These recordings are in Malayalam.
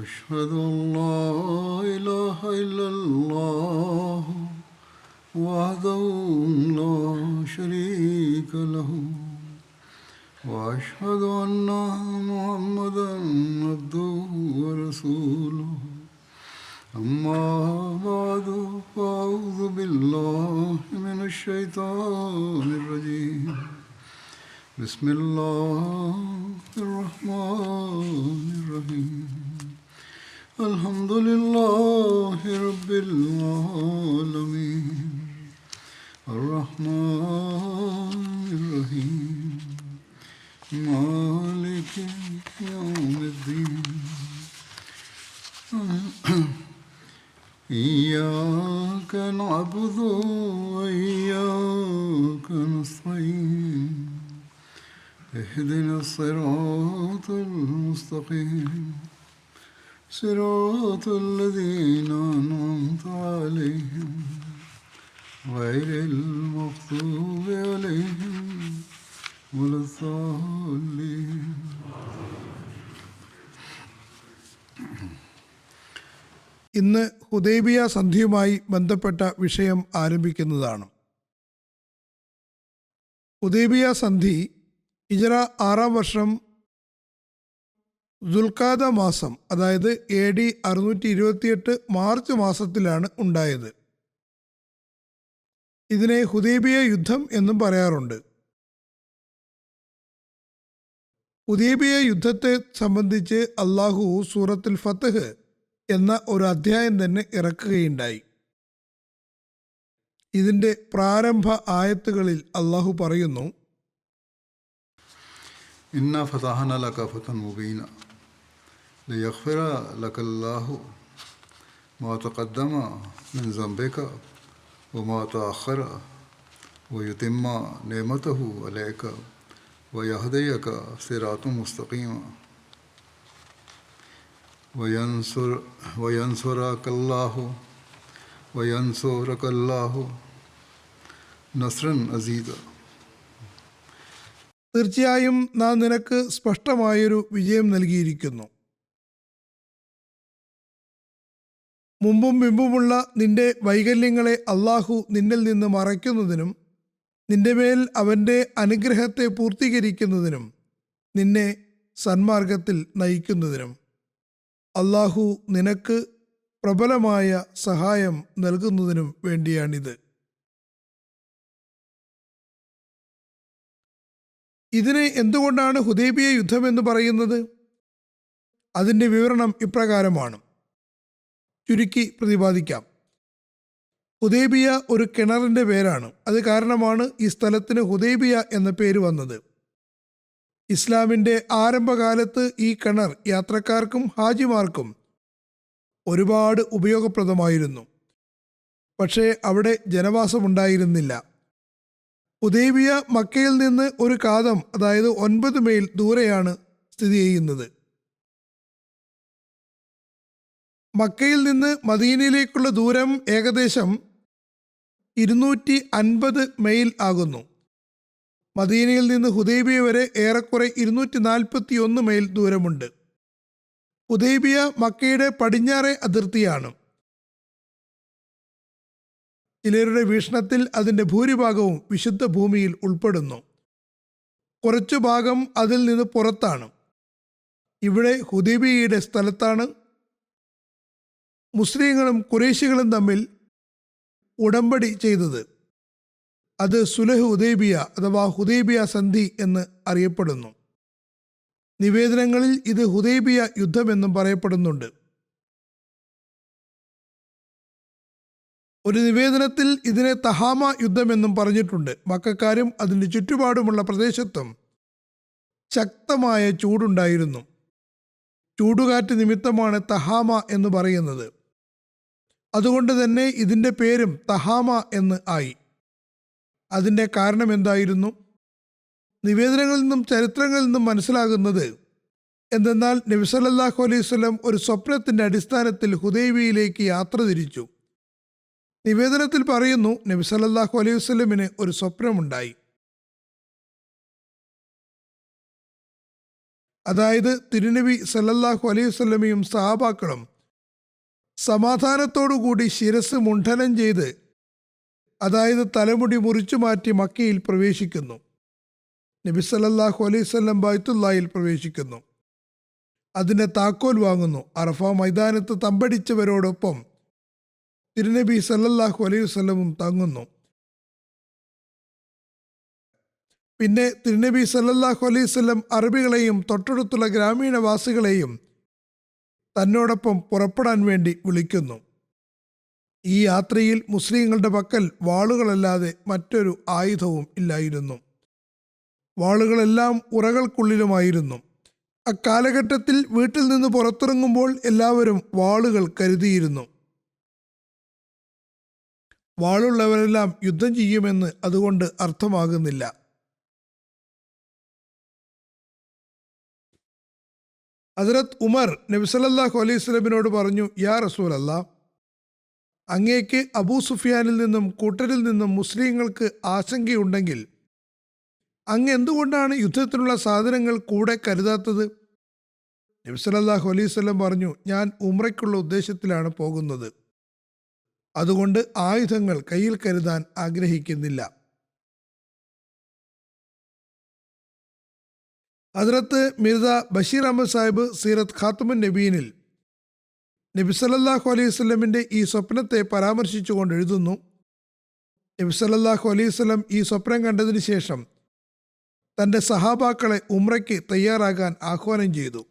أشهد أن لا إله إلا الله وحده لا شريك له وأشهد أن محمدا عبده ورسوله أما بعد فأعوذ بالله من الشيطان الرجيم بسم الله الرحمن الرحيم الحمد لله رب العالمين الرحمن الرحيم مالك يوم الدين إياك نعبد وإياك نستعين اهدنا الصراط المستقيم صراط الذين أنعمت عليهم غير المغضوب عليهم ولا الضالين. ഇന്ന് ഹുദൈബിയ സന്ധിയുമായി ബന്ധപ്പെട്ട വിഷയം ആരംഭിക്കുന്നതാണ്. ഹുദൈബിയ സന്ധി ഹിജ്റ 6-ാം വർഷം ദുൽഖാദ മാസം, അതായത് AD 628 മാർച്ച് മാസത്തിലാണ് ഉണ്ടായത്. ഇതിനെ ഹുദൈബിയ യുദ്ധം എന്നും പറയാറുണ്ട്. ഹുദൈബിയ യുദ്ധത്തെ സംബന്ധിച്ച് അള്ളാഹു സൂറത്തുൽ ഫത്ഹ് എന്ന ഒരു അധ്യായം തന്നെ ഇറക്കുകയുണ്ടായി. ഇതിൻ്റെ പ്രാരംഭ ആയത്തുകളിൽ അള്ളാഹു പറയുന്നു, ഇന്നാ ഫതഹ്നാ ലക ഫതൻ മുബീന ലിയഗ്ഫിറ ലകല്ലാഹു മാ തഖദ്ദമ മിൻ ദംബിക വമാ തഅഖറ വയുതിമ്മ നിഅമതഹു അലൈക വയഹ്ദിയക സിറാത്തൻ മുസ്തഖീമ വയൻസുറകല്ലാഹു നസ്രൻ അസീദ. തീർച്ചയായും നാം നിനക്ക് സ്പഷ്ടമായൊരു വിജയം നൽകിയിരിക്കുന്നു. മുമ്പും പിമ്പുമുള്ള നിന്റെ വൈകല്യങ്ങളെ അള്ളാഹു നിന്നിൽ നിന്ന് മറയ്ക്കുന്നതിനും നിന്റെ മേൽ അവൻ്റെ അനുഗ്രഹത്തെ പൂർത്തീകരിക്കുന്നതിനും നിന്നെ സന്മാർഗത്തിൽ നയിക്കുന്നതിനും അള്ളാഹു നിനക്ക് പ്രബലമായ സഹായം നൽകുന്നതിനും വേണ്ടിയാണിത്. ഇതിനെ എന്തുകൊണ്ടാണ് ഹുദൈബിയ യുദ്ധം എന്ന് പറയുന്നത്? അതിൻ്റെ വിവരണം ഇപ്രകാരമാണ്. ചുരുക്കി പ്രതിപാദിക്കാം. ഹുദൈബിയ ഒരു കിണറിൻ്റെ പേരാണ്. അത് കാരണമാണ് ഈ സ്ഥലത്തിന് ഹുദൈബിയ എന്ന പേര് വന്നത്. ഇസ്ലാമിൻ്റെ ആരംഭകാലത്ത് ഈ കിണർ യാത്രക്കാർക്കും ഹാജിമാർക്കും ഒരുപാട് ഉപയോഗപ്രദമായിരുന്നു. പക്ഷേ അവിടെ ജനവാസമുണ്ടായിരുന്നില്ല. ഹുദൈബിയ മക്കയിൽ നിന്ന് ഒരു കാതം, അതായത് 9 മൈൽ ദൂരെയാണ് സ്ഥിതി ചെയ്യുന്നത്. മക്കയിൽ നിന്ന് മദീനയിലേക്കുള്ള ദൂരം ഏകദേശം 250 മൈൽ ആകുന്നു. മദീനയിൽ നിന്ന് ഹുദൈബിയ വരെ ഏറെക്കുറെ 241 മൈൽ ദൂരമുണ്ട്. ഹുദൈബിയ മക്കയുടെ പടിഞ്ഞാറേ അതിർത്തിയാണ്. ചിലരുടെ വീക്ഷണത്തിൽ അതിൻ്റെ ഭൂരിഭാഗവും വിശുദ്ധ ഭൂമിയിൽ ഉൾപ്പെടുന്നു. കുറച്ചു ഭാഗം അതിൽ നിന്ന് പുറത്താണ്. ഇവിടെ ഹുദൈബിയയുടെ സ്ഥലത്താണ് മുസ്ലിങ്ങളും ഖുറൈശികളും തമ്മിൽ ഉടമ്പടി ചെയ്തത്. അത് സുലഹ് ഹുദൈബിയ അഥവാ ഹുദൈബിയ സന്ധി എന്ന് അറിയപ്പെടുന്നു. നിവേദനങ്ങളിൽ ഇത് ഹുദൈബിയ യുദ്ധമെന്നും പറയപ്പെടുന്നുണ്ട്. ഒരു നിവേദനത്തിൽ ഇതിനെ തഹാമ യുദ്ധമെന്നും പറഞ്ഞിട്ടുണ്ട്. മക്കക്കാരും അതിൻ്റെ ചുറ്റുപാടുമുള്ള പ്രദേശത്തും ശക്തമായ ചൂടുണ്ടായിരുന്നു. ചൂടുകാറ്റ് നിമിത്തമാണ് തഹാമ എന്ന് പറയുന്നത്. അതുകൊണ്ട് തന്നെ ഇതിൻ്റെ പേരും തഹാമ എന്ന് ആയി. അതിൻ്റെ കാരണം എന്തായിരുന്നു? നിവേദനങ്ങളിൽ നിന്നും ചരിത്രങ്ങളിൽ നിന്നും മനസ്സിലാകുന്നത് എന്തെന്നാൽ നബി സല്ലല്ലാഹു അലൈഹി വസല്ലം ഒരു സ്വപ്നത്തിൻ്റെ അടിസ്ഥാനത്തിൽ ഹുദൈബിയയിലേക്ക് യാത്ര തിരിച്ചു. നിവേദനത്തിൽ പറയുന്നു, നബി സല്ലല്ലാഹു അലൈഹി വസല്ലമിന് ഒരു സ്വപ്നമുണ്ടായി. അതായത് തിരുനബി സല്ലല്ലാഹു അലൈഹി വസല്ലമയും സഹാബാക്കളും സമാധാനത്തോടുകൂടി ശിരസ് മുണ്ഡനം ചെയ്ത്, അതായത് തലമുടി മുറിച്ചു മാറ്റി മക്കയിൽ പ്രവേശിക്കുന്നു. നബി സല്ലല്ലാഹു അലൈഹി വസല്ലം ബൈത്തുല്ലാഹിൽ പ്രവേശിക്കുന്നു. അതിൻ്റെ താക്കോൽ വാങ്ങുന്നു. അറഫ മൈതാനത്ത് തമ്പടിച്ചവരോടൊപ്പം തിരുനബി സല്ലല്ലാഹു അലൈഹി വസല്ലമും തങ്ങുന്നു. പിന്നെ തിരുനബി സല്ലല്ലാഹു അലൈഹി വസല്ലം അറബികളെയും തൊട്ടടുത്തുള്ള ഗ്രാമീണവാസികളെയും തന്നോടൊപ്പം പുറപ്പെടാൻ വേണ്ടി വിളിക്കുന്നു. ഈ യാത്രയിൽ മുസ്ലിങ്ങളുടെ പക്കൽ വാളുകളല്ലാതെ മറ്റൊരു ആയുധവും ഇല്ലായിരുന്നു. വാളുകളെല്ലാം ഉറകൾക്കുള്ളിലുമായിരുന്നു. അക്കാലഘട്ടത്തിൽ വീട്ടിൽ നിന്ന് പുറത്തിറങ്ങുമ്പോൾ എല്ലാവരും വാളുകൾ കരുതിയിരുന്നു. വാളുള്ളവരെല്ലാം യുദ്ധം ചെയ്യുമെന്ന് അതുകൊണ്ട് അർത്ഥമാകുന്നില്ല. ഹസ്രത്ത് ഉമർ നബി സല്ലല്ലാഹു അലൈഹി വസല്ലമിനോട് പറഞ്ഞു, യാ റസൂലല്ലാഹ്, അങ്ങേക്ക് അബൂ സുഫിയാനിൽ നിന്നും കൂട്ടരിൽ നിന്നും മുസ്ലിങ്ങൾക്ക് ആശങ്കയുണ്ടെങ്കിൽ അങ്ങ് എന്തുകൊണ്ടാണ് യുദ്ധത്തിനുള്ള സാധനങ്ങൾ കൂടെ കരുതാത്തത്? നബി സല്ലല്ലാഹു അലൈഹി വസല്ലം പറഞ്ഞു, ഞാൻ ഉംറയ്ക്കുള്ള ഉദ്ദേശത്തിലാണ് പോകുന്നത്, അതുകൊണ്ട് ആയുധങ്ങൾ കയ്യിൽ കരുതാൻ ആഗ്രഹിക്കുന്നില്ല. ഹദ്രത്ത് മിർസ ബഷീർ അഹമ്മദ് സാഹിബ് സീറത്ത് ഖാത്തമുൻ നബീനിൽ നബി സല്ലല്ലാഹു അലൈഹി വസല്ലമിൻ്റെ ഈ സ്വപ്നത്തെ പരാമർശിച്ചുകൊണ്ട് എഴുതുന്നു, നബി സല്ലല്ലാഹു അലൈഹി വസല്ലം ഈ സ്വപ്നം കണ്ടതിന് ശേഷം തൻ്റെ സഹാബാക്കളെ ഉംറയ്ക്ക് തയ്യാറാകാൻ ആഹ്വാനം ചെയ്തു.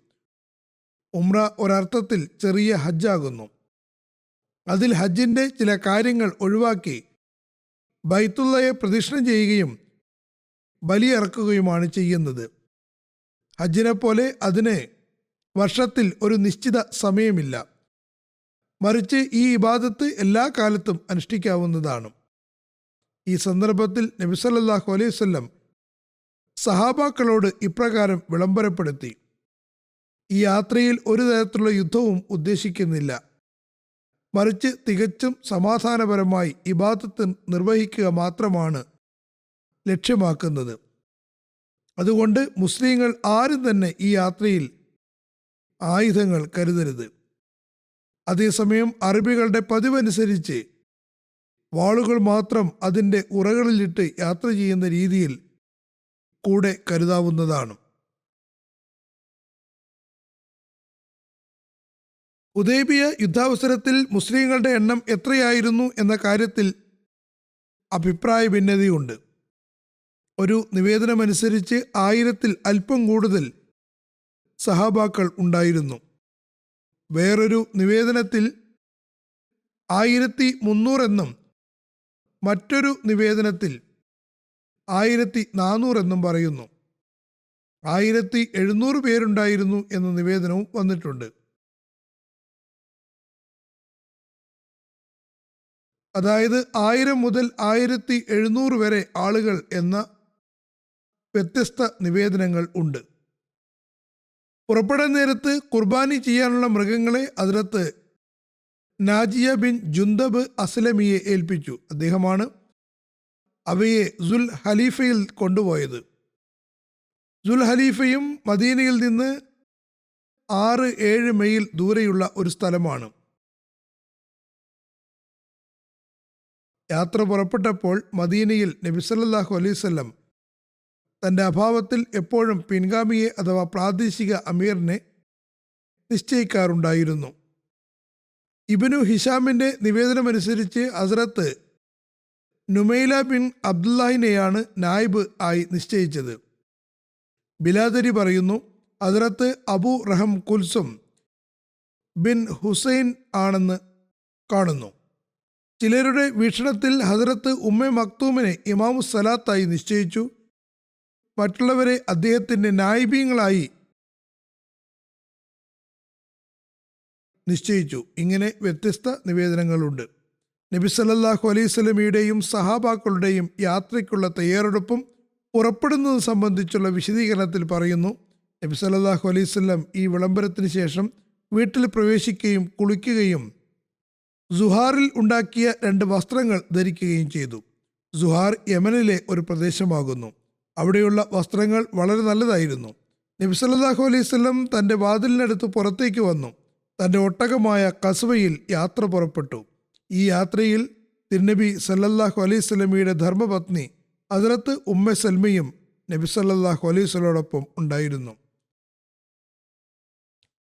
ഉംറ ഒരർത്ഥത്തിൽ ചെറിയ ഹജ്ജാകുന്നു. അതിൽ ഹജ്ജിൻ്റെ ചില കാര്യങ്ങൾ ഒഴിവാക്കി ബൈത്തുള്ളയെ പ്രദക്ഷിണം ചെയ്യുകയും ബലിയിറക്കുകയുമാണ് ചെയ്യുന്നത്. ഹജ്ജിനെ പോലെ അതിന് വർഷത്തിൽ ഒരു നിശ്ചിത സമയമില്ല, മറിച്ച് ഈ ഇബാദത്ത് എല്ലാ കാലത്തും അനുഷ്ഠിക്കാവുന്നതാണ്. ഈ സന്ദർഭത്തിൽ നബി സല്ലല്ലാഹു അലൈഹി വസല്ലം സഹാബാക്കളോട് ഇപ്രകാരം വിളംബരപ്പെടുത്തി, ഈ യാത്രയിൽ ഒരു തരത്തിലുള്ള യുദ്ധവും ഉദ്ദേശിക്കുന്നില്ല, മറിച്ച് തികച്ചും സമാധാനപരമായി ഇബാദത്ത് നിർവഹിക്കുക മാത്രമാണ് ലക്ഷ്യമാക്കുന്നത്. അതുകൊണ്ട് മുസ്ലിങ്ങൾ ആരും തന്നെ ഈ യാത്രയിൽ ആയുധങ്ങൾ കരുതരുത്. അതേസമയം അറബികളുടെ പതിവനുസരിച്ച് വാളുകൾ മാത്രം അതിൻ്റെ ഉറകളിലിട്ട് യാത്ര ചെയ്യുന്ന രീതിയിൽ കൂടെ കരുതാവുന്നതാണ്. ഹുദൈബിയ യുദ്ധാവസരത്തിൽ മുസ്ലിങ്ങളുടെ എണ്ണം എത്രയായിരുന്നു എന്ന കാര്യത്തിൽ അഭിപ്രായ ഭിന്നതയുണ്ട്. ഒരു നിവേദനമനുസരിച്ച് 1000-ൽ അല്പം കൂടുതൽ സഹാബാക്കൾ ഉണ്ടായിരുന്നു. വേറൊരു നിവേദനത്തിൽ 1300 എന്നും മറ്റൊരു നിവേദനത്തിൽ 1400 എന്നും പറയുന്നു. 1700 പേരുണ്ടായിരുന്നു എന്ന നിവേദനവും വന്നിട്ടുണ്ട്. അതായത് 1000 മുതൽ 1700 വരെ ആളുകൾ എന്ന വ്യത്യസ്ത നിവേദനങ്ങൾ ഉണ്ട്. പുറപ്പെടാൻ നേരത്ത് കുർബാനി ചെയ്യാനുള്ള മൃഗങ്ങളെ ഹദ്രത്ത് നാജിയ ബിൻ ജുന്ദബ് അസ്ലമിയെ ഏൽപ്പിച്ചു. അദ്ദേഹമാണ് അവയെ സുൽ ഹലീഫയിൽ കൊണ്ടുപോയത്. സുൽ ഹലീഫയും മദീനയിൽ നിന്ന് 6-7 മൈൽ ദൂരെയുള്ള ഒരു സ്ഥലമാണ്. യാത്ര പുറപ്പെട്ടപ്പോൾ മദീനയിൽ നബി സല്ലല്ലാഹു അലൈഹി വസല്ലം തൻ്റെ അഭാവത്തിൽ എപ്പോഴും പിൻഗാമിയെ അഥവാ പ്രാദേശിക അമീറിനെ നിശ്ചയിക്കാറുണ്ടായിരുന്നു. ഇബ്നു ഹിഷാമിൻ്റെ നിവേദനമനുസരിച്ച് ഹസ്രത്ത് നുമൈല ബിൻ അബ്ദുല്ലാഹിനെയാണ് നായിബ് ആയി നിശ്ചയിച്ചത്. ബിലാദരി പറയുന്നു, ഹസ്രത്ത് അബു റഹം കുൽസും ബിൻ ഹുസൈൻ ആണെന്ന് കാണുന്നു. ചിലരുടെ വീക്ഷണത്തിൽ ഹസ്രത്ത് ഉമ്മെ മക്തൂമിനെ ഇമാമു സലാത്തായി നിശ്ചയിച്ചു. മറ്റുള്ളവരെ അദ്ദേഹത്തിൻ്റെ നായിബീങ്ങളായി നിശ്ചയിച്ചു. ഇങ്ങനെ വ്യത്യസ്ത നിവേദനങ്ങളുണ്ട്. നബി സല്ലല്ലാഹു അലൈഹി വസല്ലമയുടെയും സഹാബാക്കളുടെയും യാത്രയ്ക്കുള്ള തയ്യാറെടുപ്പും പുറപ്പെടുന്നത് സംബന്ധിച്ചുള്ള വിശദീകരണത്തിൽ പറയുന്നു, നബി സല്ലല്ലാഹു അലൈഹി വസല്ലം ഈ വിളംബരത്തിന് ശേഷം വീട്ടിൽ പ്രവേശിക്കുകയും കുളിക്കുകയും സുഹാറിൽ ഉണ്ടാക്കിയ 2 വസ്ത്രങ്ങൾ ധരിക്കുകയും ചെയ്തു. സുഹാർ യമനിലെ ഒരു പ്രദേശമാകുന്നു. അവിടെയുള്ള വസ്ത്രങ്ങൾ വളരെ നല്ലതായിരുന്നു. നബി സല്ലല്ലാഹു അലൈഹി വസല്ലം തൻ്റെ വാതിലിനടുത്ത് പുറത്തേക്ക് വന്നു. തൻ്റെ ഒട്ടകമായ കസ്വയിൽ യാത്ര പുറപ്പെട്ടു. ഈ യാത്രയിൽ തിരുനബി സല്ലല്ലാഹു അലൈഹി വസല്ലമയുടെ ധർമ്മപത്നി ഹദ്റത്ത് ഉമ്മ സൽമയും നബി സല്ലല്ലാഹു അലൈഹി വസല്ലമയോടൊപ്പം ഉണ്ടായിരുന്നു.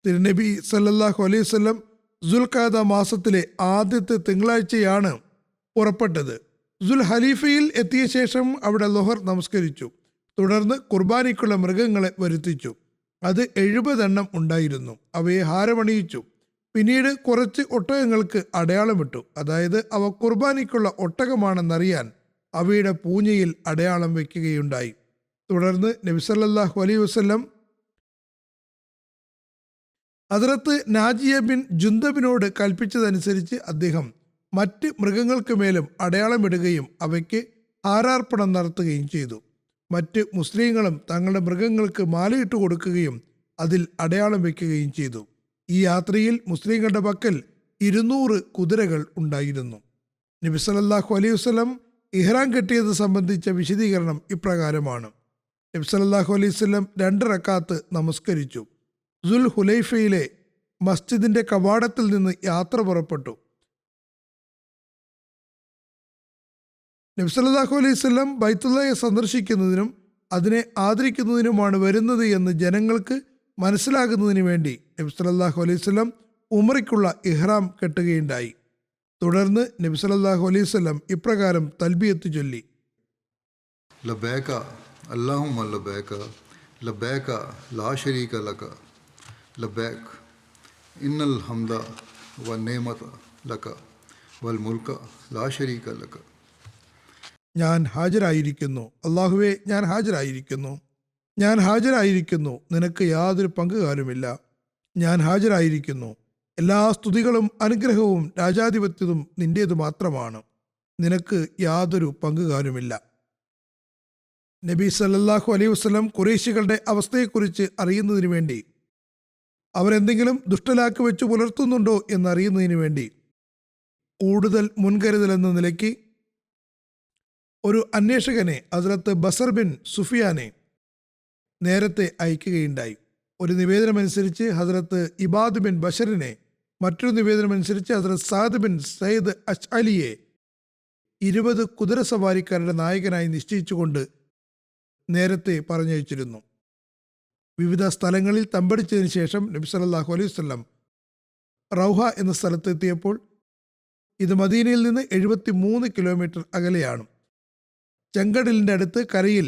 തിരുനബി സല്ലല്ലാഹു അലൈഹി വസല്ലം ദുൽഖഅദ മാസത്തിലെ ആദ്യത്തെ തിങ്കളാഴ്ചയാണ് പുറപ്പെട്ടത്. ദുൽ ഹലീഫയിൽ എത്തിയ ശേഷം അവിടെ ളുഹർ നമസ്കരിച്ചു. തുടർന്ന് കുർബാനയ്ക്കുള്ള മൃഗങ്ങളെ വരുത്തിച്ചു. അത് 70 എണ്ണം ഉണ്ടായിരുന്നു. അവയെ ഹാരമണിയിച്ചു. പിന്നീട് കുറച്ച് ഒട്ടകങ്ങൾക്ക് അടയാളമിട്ടു. അതായത് അവ കുർബാനയ്ക്കുള്ള ഒട്ടകമാണെന്നറിയാൻ അവയുടെ പൂഞ്ഞയിൽ അടയാളം വയ്ക്കുകയുണ്ടായി. തുടർന്ന് നബി സല്ലല്ലാഹു അലൈഹി വസല്ലം ഹദ്റത്ത് നാജിയ ബിൻ ജുന്ദബിനോട് കൽപ്പിച്ചതനുസരിച്ച് അദ്ദേഹം മറ്റ് മൃഗങ്ങൾക്ക് മേലും അടയാളമിടുകയും അവയ്ക്ക് ഹാരാർപ്പണം നടത്തുകയും ചെയ്തു. മറ്റ് മുസ്ലിങ്ങളും തങ്ങളുടെ മൃഗങ്ങൾക്ക് മാലയിട്ട് കൊടുക്കുകയും അതിൽ അടയാളം വയ്ക്കുകയും ചെയ്തു. ഈ യാത്രയിൽ മുസ്ലിങ്ങളുടെ പക്കൽ 200 കുതിരകൾ ഉണ്ടായിരുന്നു. നബി സല്ലല്ലാഹു അലൈഹി വസല്ലം ഇഹ്റാം കെട്ടിയത് സംബന്ധിച്ച വിശദീകരണം ഇപ്രകാരമാണ്. നബി സല്ലല്ലാഹു അലൈഹി വസല്ലം 2 റക്അത്ത് നമസ്കരിച്ചു. ദുൽ ഹുലൈഫയിലെ മസ്ജിദിന്റെ കവാടത്തിൽ നിന്ന് യാത്ര പുറപ്പെട്ടു. നബി സല്ലല്ലാഹു അലൈഹി വസല്ലം ബൈത്തുള്ളയെ സന്ദർശിക്കുന്നതിനും അതിനെ ആദരിക്കുന്നതിനുമാണ് വരുന്നത് എന്ന് ജനങ്ങൾക്ക് മനസ്സിലാകുന്നതിന് വേണ്ടി നബി സല്ലല്ലാഹു അലൈഹി വസല്ലം ഉംറയ്ക്കുള്ള ഇഹ്റാം കെട്ടുകയുണ്ടായി. തുടർന്ന് നബി സല്ലല്ലാഹു അലൈഹി വസല്ലം ഇപ്രകാരം തൽബിയത്ത് ചൊല്ലി: ലബൈക അല്ലാഹുമ്മ ലബൈക ലബൈക ലാ ശരീക ലക ലബൈക ഇന്നൽ ഹംദ വന്നേമത ലക വൽ മുൽക ലാ ശരീക ലക. ഞാൻ ഹാജരായിരിക്കുന്നു, അള്ളാഹുവേ, ഞാൻ ഹാജരായിരിക്കുന്നു, ഞാൻ ഹാജരായിരിക്കുന്നു, നിനക്ക് യാതൊരു പങ്കുകാരുമില്ല. ഞാൻ ഹാജരായിരിക്കുന്നു, എല്ലാ സ്തുതികളും അനുഗ്രഹവും രാജാധിപത്യവും നിന്റേതു മാത്രമാണ്, നിനക്ക് യാതൊരു പങ്കുകാരുമില്ല. നബി സല്ലല്ലാഹു അലൈഹി വസല്ലം ഖുറൈശികളുടെ അവസ്ഥയെക്കുറിച്ച് അറിയുന്നതിന് വേണ്ടി, അവരെന്തെങ്കിലും ദുഷ്ടലാക്ക് വെച്ച് പുലർത്തുന്നുണ്ടോ എന്നറിയുന്നതിന് വേണ്ടി കൂടുതൽ മുൻകരുതൽ എന്ന നിലയ്ക്ക് ഒരു അന്വേഷകനെ ഹദ്റത്ത് ബസർ ബിൻ സുഫിയാനെ നേരത്തെ അയക്കുകയുണ്ടായി. ഒരു നിവേദനമനുസരിച്ച് ഹദ്റത്ത് ഇബാദ് ബിൻ ബഷറിനെ, മറ്റൊരു നിവേദനമനുസരിച്ച് ഹദ്റത്ത് സഅദ് ബിൻ സയ്യിദ് അശ്അലിയെ 20 കുതിരസവാരിക്കാരുടെ നായകനായി നിശ്ചയിച്ചുകൊണ്ട് നേരത്തെ പറഞ്ഞയച്ചിരുന്നു. വിവിധ സ്ഥലങ്ങളിൽ തമ്പടിച്ചതിന് ശേഷം നബി സല്ലല്ലാഹു അലൈഹി വസല്ലം റൗഹ എന്ന സ്ഥലത്തെത്തിയപ്പോൾ ഇത് മദീനയിൽ നിന്ന് 73 കിലോമീറ്റർ അകലെയാണ്. ചെങ്കടലിൻ്റെ അടുത്ത് കരയിൽ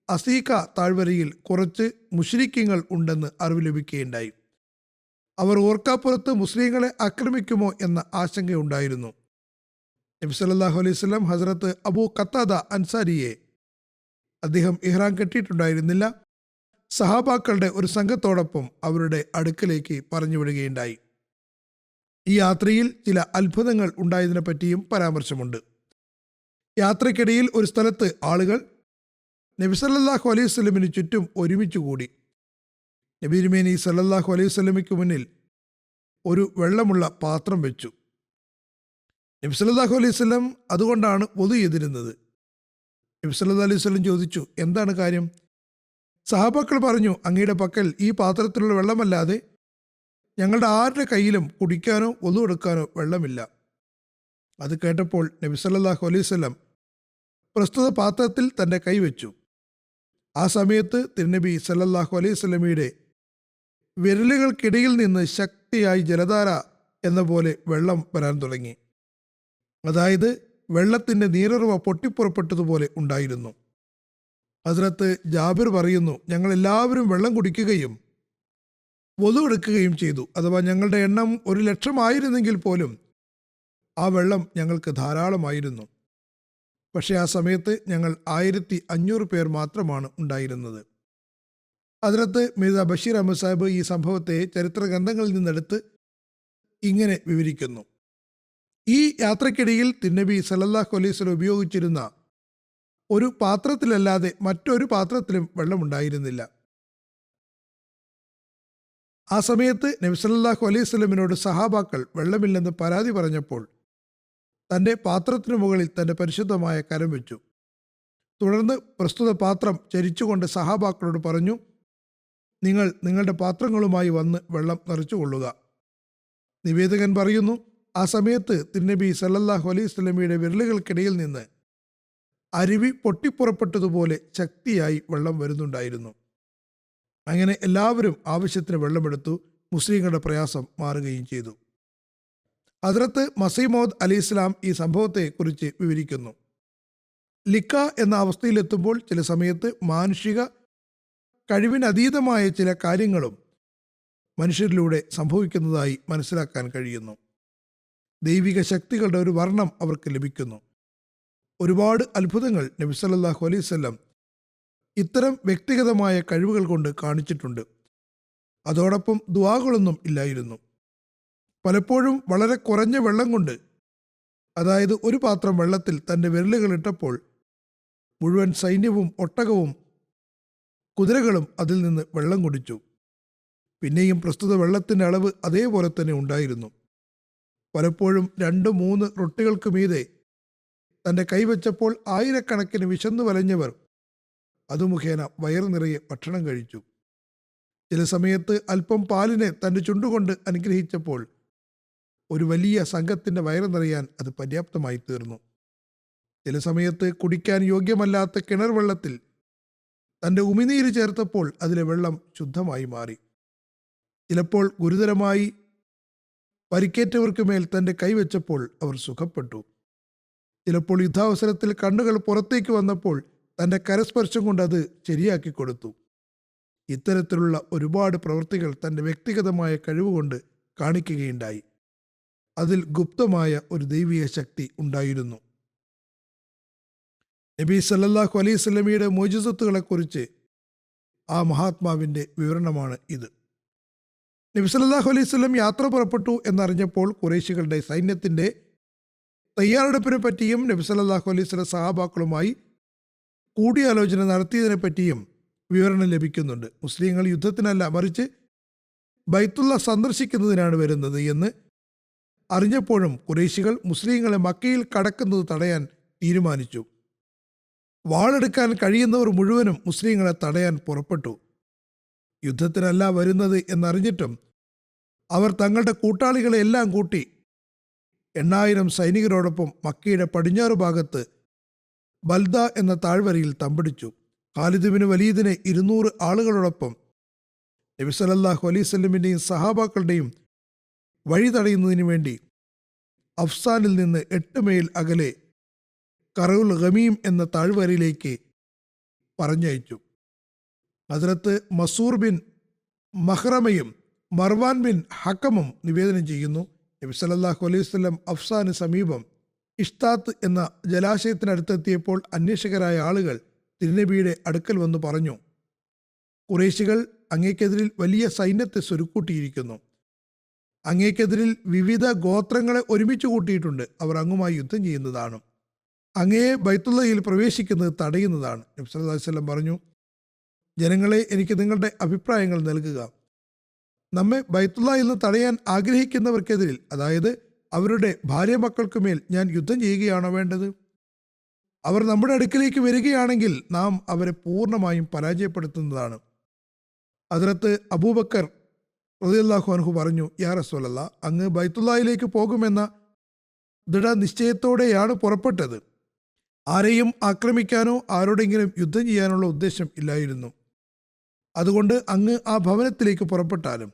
അസീക താഴ്വരയിൽ കുറച്ച് മുശ്രിക്കീങ്ങൾ ഉണ്ടെന്ന് അറിവ് ലഭിക്കുകയുണ്ടായി. അവർ ഓർക്കാപ്പുറത്ത് മുസ്ലിങ്ങളെ ആക്രമിക്കുമോ എന്ന ആശങ്കയുണ്ടായിരുന്നു. നബി സല്ലല്ലാഹു അലൈഹി വസല്ലം ഹസ്രത്ത് അബൂ ഖത്താദ അൻസാരിയെ, അദ്ദേഹം ഇഹ്റാം കെട്ടിയിട്ടുണ്ടായിരുന്നില്ല, സഹാബാക്കളുടെ ഒരു സംഘത്തോടൊപ്പം അവരുടെ അടുക്കലേക്ക് പറഞ്ഞുവിടുകയുണ്ടായി. ഈ യാത്രയിൽ ചില അത്ഭുതങ്ങൾ ഉണ്ടായതിനെ പറ്റിയും പരാമർശമുണ്ട്. യാത്രക്കിടയിൽ ഒരു സ്ഥലത്ത് ആളുകൾ നബി സല്ലല്ലാഹു അലൈഹി വസല്ലമിന് ചുറ്റും ഒരുമിച്ച് കൂടി. നബി തിരുമേനി സല്ലല്ലാഹു അലൈഹി വസല്ലമയ്ക്ക് മുന്നിൽ ഒരു വെള്ളമുള്ള പാത്രം വെച്ചു. നബി സല്ലല്ലാഹു അലൈഹി വസല്ലം അതുകൊണ്ടാണ് വുളു ചെയ്തിരുന്നത്. നബി സല്ലല്ലാഹു അലൈഹി വസല്ലം ചോദിച്ചു, എന്താണ് കാര്യം? സഹാബാക്കൾ പറഞ്ഞു, അങ്ങയുടെ പക്കൽ ഈ പാത്രത്തിലുള്ള വെള്ളമല്ലാതെ ഞങ്ങളുടെ ആരുടെ കയ്യിലും കുടിക്കാനോ വുളു എടുക്കാനോ വെള്ളമില്ല. അത് കേട്ടപ്പോൾ നബി സല്ലല്ലാഹു അലൈഹി വസല്ലം പ്രസ്തുത പാത്രത്തിൽ തൻ്റെ കൈവച്ചു. ആ സമയത്ത് തിരുനബി സല്ലല്ലാഹു അലൈഹി വസല്ലമയുടെ വിരലുകൾക്കിടയിൽ നിന്ന് ശക്തിയായി ജലധാര എന്ന പോലെ വെള്ളം വരാൻ തുടങ്ങി. അതായത് വെള്ളത്തിൻ്റെ നീരുറവ പൊട്ടിപ്പുറപ്പെട്ടതുപോലെ ഉണ്ടായിരുന്നു. ഹസ്രത്ത് ജാബിർ പറയുന്നു, ഞങ്ങൾ എല്ലാവരും വെള്ളം കുടിക്കുകയും വുളു എടുക്കുകയും ചെയ്തു. അഥവാ ഞങ്ങളുടെ എണ്ണം 1,00,000 ആയിരുന്നെങ്കിൽ പോലും ആ വെള്ളം ഞങ്ങൾക്ക് ധാരാളമായിരുന്നു. പക്ഷേ ആ സമയത്ത് ഞങ്ങൾ 1500 പേർ മാത്രമാണ് ഉണ്ടായിരുന്നത്. ഹദ്റത്ത് മിർസ ബഷീർ അഹമ്മദ് സാഹിബ് ഈ സംഭവത്തെ ചരിത്ര ഗ്രന്ഥങ്ങളിൽ നിന്നെടുത്ത് ഇങ്ങനെ വിവരിക്കുന്നു: ഈ യാത്രക്കിടയിൽ തിരുനബി സല്ലല്ലാഹു അലൈഹി വസല്ലം ഉപയോഗിച്ചിരുന്ന ഒരു പാത്രത്തിലല്ലാതെ മറ്റൊരു പാത്രത്തിലും വെള്ളമുണ്ടായിരുന്നില്ല. ആ സമയത്ത് നബി സല്ലല്ലാഹു അലൈഹി വസല്ലമിനോട് സഹാബാക്കൾ വെള്ളമില്ലെന്ന് പരാതി പറഞ്ഞപ്പോൾ തൻ്റെ പാത്രത്തിനു മുകളിൽ തൻ്റെ പരിശുദ്ധമായ കരം വെച്ചു. തുടർന്ന് പ്രസ്തുത പാത്രം ചരിച്ചുകൊണ്ട് സഹാബാക്കളോട് പറഞ്ഞു, നിങ്ങൾ നിങ്ങളുടെ പാത്രങ്ങളുമായി വന്ന് വെള്ളം നിറച്ചുകൊള്ളുക. നിവേദകൻ പറയുന്നു, ആ സമയത്ത് തിരുനബി സല്ലല്ലാഹു അലൈഹി വസല്ലമയുടെ വിരലുകൾക്കിടയിൽ നിന്ന് അരുവി പൊട്ടിപ്പുറപ്പെട്ടതുപോലെ ശക്തിയായി വെള്ളം വരുന്നുണ്ടായിരുന്നു. അങ്ങനെ എല്ലാവരും ആവശ്യത്തിന് വെള്ളമെടുത്തു. മുസ്ലിങ്ങളുടെ പ്രയാസം മാറുകയും ചെയ്തു. ഹദ്രത്ത് മസീഹ് മൗഊദ് അലൈഹി ഇസ്ലാം ഈ സംഭവത്തെക്കുറിച്ച് വിവരിക്കുന്നു. ലിക്ക എന്ന അവസ്ഥയിലെത്തുമ്പോൾ ചില സമയത്ത് മാനുഷിക കഴിവിനതീതമായ ചില കാര്യങ്ങളും മനുഷ്യരിലൂടെ സംഭവിക്കുന്നതായി മനസ്സിലാക്കാൻ കഴിയുന്നു. ദൈവിക ശക്തികളുടെ ഒരു വർണ്ണം അവർക്ക് ലഭിക്കുന്നു. ഒരുപാട് അത്ഭുതങ്ങൾ നബി സല്ലല്ലാഹു അലൈഹി വസല്ലം ഇത്തരം വ്യക്തിഗതമായ കഴിവുകൾ കൊണ്ട് കാണിച്ചിട്ടുണ്ട്. അതോടൊപ്പം ദുആകളൊന്നും ഇല്ലായിരുന്നു. പലപ്പോഴും വളരെ കുറഞ്ഞ വെള്ളം കൊണ്ട്, അതായത് ഒരു പാത്രം വെള്ളത്തിൽ തൻ്റെ വിരലുകൾ ഇട്ടപ്പോൾ മുഴുവൻ സൈന്യവും ഒട്ടകവും കുതിരകളും അതിൽ നിന്ന് വെള്ളം കുടിച്ചു. പിന്നെയും പ്രസ്തുത വെള്ളത്തിൻ്റെ അളവ് അതേപോലെ തന്നെ ഉണ്ടായിരുന്നു. പലപ്പോഴും 2-3 റൊട്ടികൾക്ക് മീതെ തൻ്റെ കൈവച്ചപ്പോൾ ആയിരക്കണക്കിന് വിശന്നു വലഞ്ഞവർ അതു മുഖേന വയറു നിറയെ ഭക്ഷണം കഴിച്ചു. ചില സമയത്ത് അല്പം പാലിനെ തൻ്റെ ചുണ്ടുകൊണ്ട് അനുഗ്രഹിച്ചപ്പോൾ ഒരു വലിയ സംഘത്തിൻ്റെ വയറു നിറയാൻ അത് പര്യാപ്തമായി തീർന്നു. ചില സമയത്ത് കുടിക്കാൻ യോഗ്യമല്ലാത്ത കിണർ വെള്ളത്തിൽ തൻ്റെ ഉമിനീര് ചേർത്തപ്പോൾ അതിലെ വെള്ളം ശുദ്ധമായി മാറി. ചിലപ്പോൾ ഗുരുതരമായി പരിക്കേറ്റവർക്ക് മേൽ തൻ്റെ കൈവച്ചപ്പോൾ അവർ സുഖപ്പെട്ടു. ചിലപ്പോൾ യുദ്ധാവസരത്തിൽ കണ്ണുകൾ പുറത്തേക്ക് വന്നപ്പോൾ തൻ്റെ കരസ്പർശം കൊണ്ട് അത് ശരിയാക്കി കൊടുത്തു. ഇത്തരത്തിലുള്ള ഒരുപാട് പ്രവൃത്തികൾ തൻ്റെ വ്യക്തിഗതമായ കഴിവുകൊണ്ട് കാണിക്കുകയുണ്ടായി. അതിൽ ഗുപ്തമായ ഒരു ദൈവിക ശക്തി ഉണ്ടായിരുന്നു. നബി സല്ലല്ലാഹു അലൈഹി വസല്ലമയുടെ മോജിസത്തുകളെക്കുറിച്ച് ആ മഹാത്മാവിൻ്റെ വിവരണമാണ് ഇത്. നബി സല്ലല്ലാഹു അലൈഹി വസല്ലം യാത്ര പുറപ്പെട്ടു എന്നറിഞ്ഞപ്പോൾ ഖുറൈശികളുടെ സൈന്യത്തിൻ്റെ തയ്യാറെടുപ്പിനെ പറ്റിയും നബി സല്ലല്ലാഹു അലൈഹി വസല്ലം സഹാബാക്കളുമായി കൂടിയാലോചന നടത്തിയതിനെ പറ്റിയും വിവരണം ലഭിക്കുന്നുണ്ട്. മുസ്ലിങ്ങൾ യുദ്ധത്തിനല്ല, മറിച്ച് ബൈത്തുള്ള സന്ദർശിക്കുന്നതിനാണ് വരുന്നത് എന്ന് അറിഞ്ഞപ്പോഴും ഖുറൈശികൾ മുസ്ലിങ്ങളെ മക്കയിൽ കടക്കുന്നത് തടയാൻ തീരുമാനിച്ചു. വാളെടുക്കാൻ കഴിയുന്നവർ മുഴുവനും മുസ്ലിങ്ങളെ തടയാൻ പുറപ്പെട്ടു. യുദ്ധത്തിനല്ല വരുന്നത് എന്നറിഞ്ഞിട്ടും അവർ തങ്ങളുടെ കൂട്ടാളികളെ എല്ലാം കൂട്ടി 8000 സൈനികരോടൊപ്പം മക്കയുടെ പടിഞ്ഞാറ് ഭാഗത്ത് ബൽദ എന്ന താഴ്വരയിൽ തമ്പടിച്ചു. ഖാലിദ് ബിൻ വലീദിനെ 200 ആളുകളോടൊപ്പം നബി സല്ലല്ലാഹു അലൈഹി വസല്ലമിൻ്റെയും സഹാബാക്കളുടെയും വഴി തടയുന്നതിന് വേണ്ടി അഫ്സാനിൽ നിന്ന് 8 മൈൽ അകലെ കറഉൽ ഗമീം എന്ന താഴ്വരയിലേക്ക് പറഞ്ഞയച്ചു. ഹദ്രത്ത് മസൂർ ബിൻ മഹ്റമയും മർവാൻ ബിൻ ഹക്കമും നിവേദനം ചെയ്യുന്നു, നബി സല്ലല്ലാഹു അലൈഹി വസല്ലം അഫ്സാന് സമീപം ഇഷ്താത്ത് എന്ന ജലാശയത്തിനടുത്തെത്തിയപ്പോൾ അന്വേഷകരായ ആളുകൾ തിരുനബിയുടെ അടുക്കൽ വന്ന് പറഞ്ഞു, ഖുറൈശികൾ അങ്ങേക്കെതിരിൽ വലിയ സൈന്യത്തെ സ്വരുക്കൂട്ടിയിരിക്കുന്നു. അങ്ങേക്കെതിരിൽ വിവിധ ഗോത്രങ്ങളെ ഒരുമിച്ച് കൂട്ടിയിട്ടുണ്ട്. അവർ അങ്ങുമായി യുദ്ധം ചെയ്യുന്നതാണ്. അങ്ങയെ ബൈത്തുള്ളയിൽ പ്രവേശിക്കുന്നത് തടയുന്നതാണ്. നബി സല്ലല്ലാഹു അലൈഹി വസല്ലം പറഞ്ഞു, ജനങ്ങളെ, എനിക്ക് നിങ്ങളുടെ അഭിപ്രായങ്ങൾ നൽകുക. നമ്മെ ബൈത്തുള്ളയിൽ നിന്ന് തടയാൻ ആഗ്രഹിക്കുന്നവർക്കെതിരിൽ, അതായത് അവരുടെ ഭാര്യ മക്കൾക്കുമേൽ ഞാൻ യുദ്ധം ചെയ്യുകയാണോ വേണ്ടത്? അവർ നമ്മുടെ അടുക്കിലേക്ക് വരികയാണെങ്കിൽ നാം അവരെ പൂർണ്ണമായും പരാജയപ്പെടുത്തുന്നതാണ്. ഹദ്രത്ത് അബൂബക്കർ റളിയല്ലാഹു അൻഹു പറഞ്ഞു, യാ റസൂലല്ലാഹ്, അങ്ങ് ബൈത്തുള്ളയിലേക്ക് പോകുമെന്ന ദൃഢനിശ്ചയത്തോടെയാണ് പുറപ്പെട്ടത്. ആരെയും ആക്രമിക്കാനോ ആരോടെങ്കിലും യുദ്ധം ചെയ്യാനുള്ള ഉദ്ദേശം ഇല്ലായിരുന്നു. അതുകൊണ്ട് അങ്ങ് ആ ഭവനത്തിലേക്ക് പുറപ്പെട്ടാലും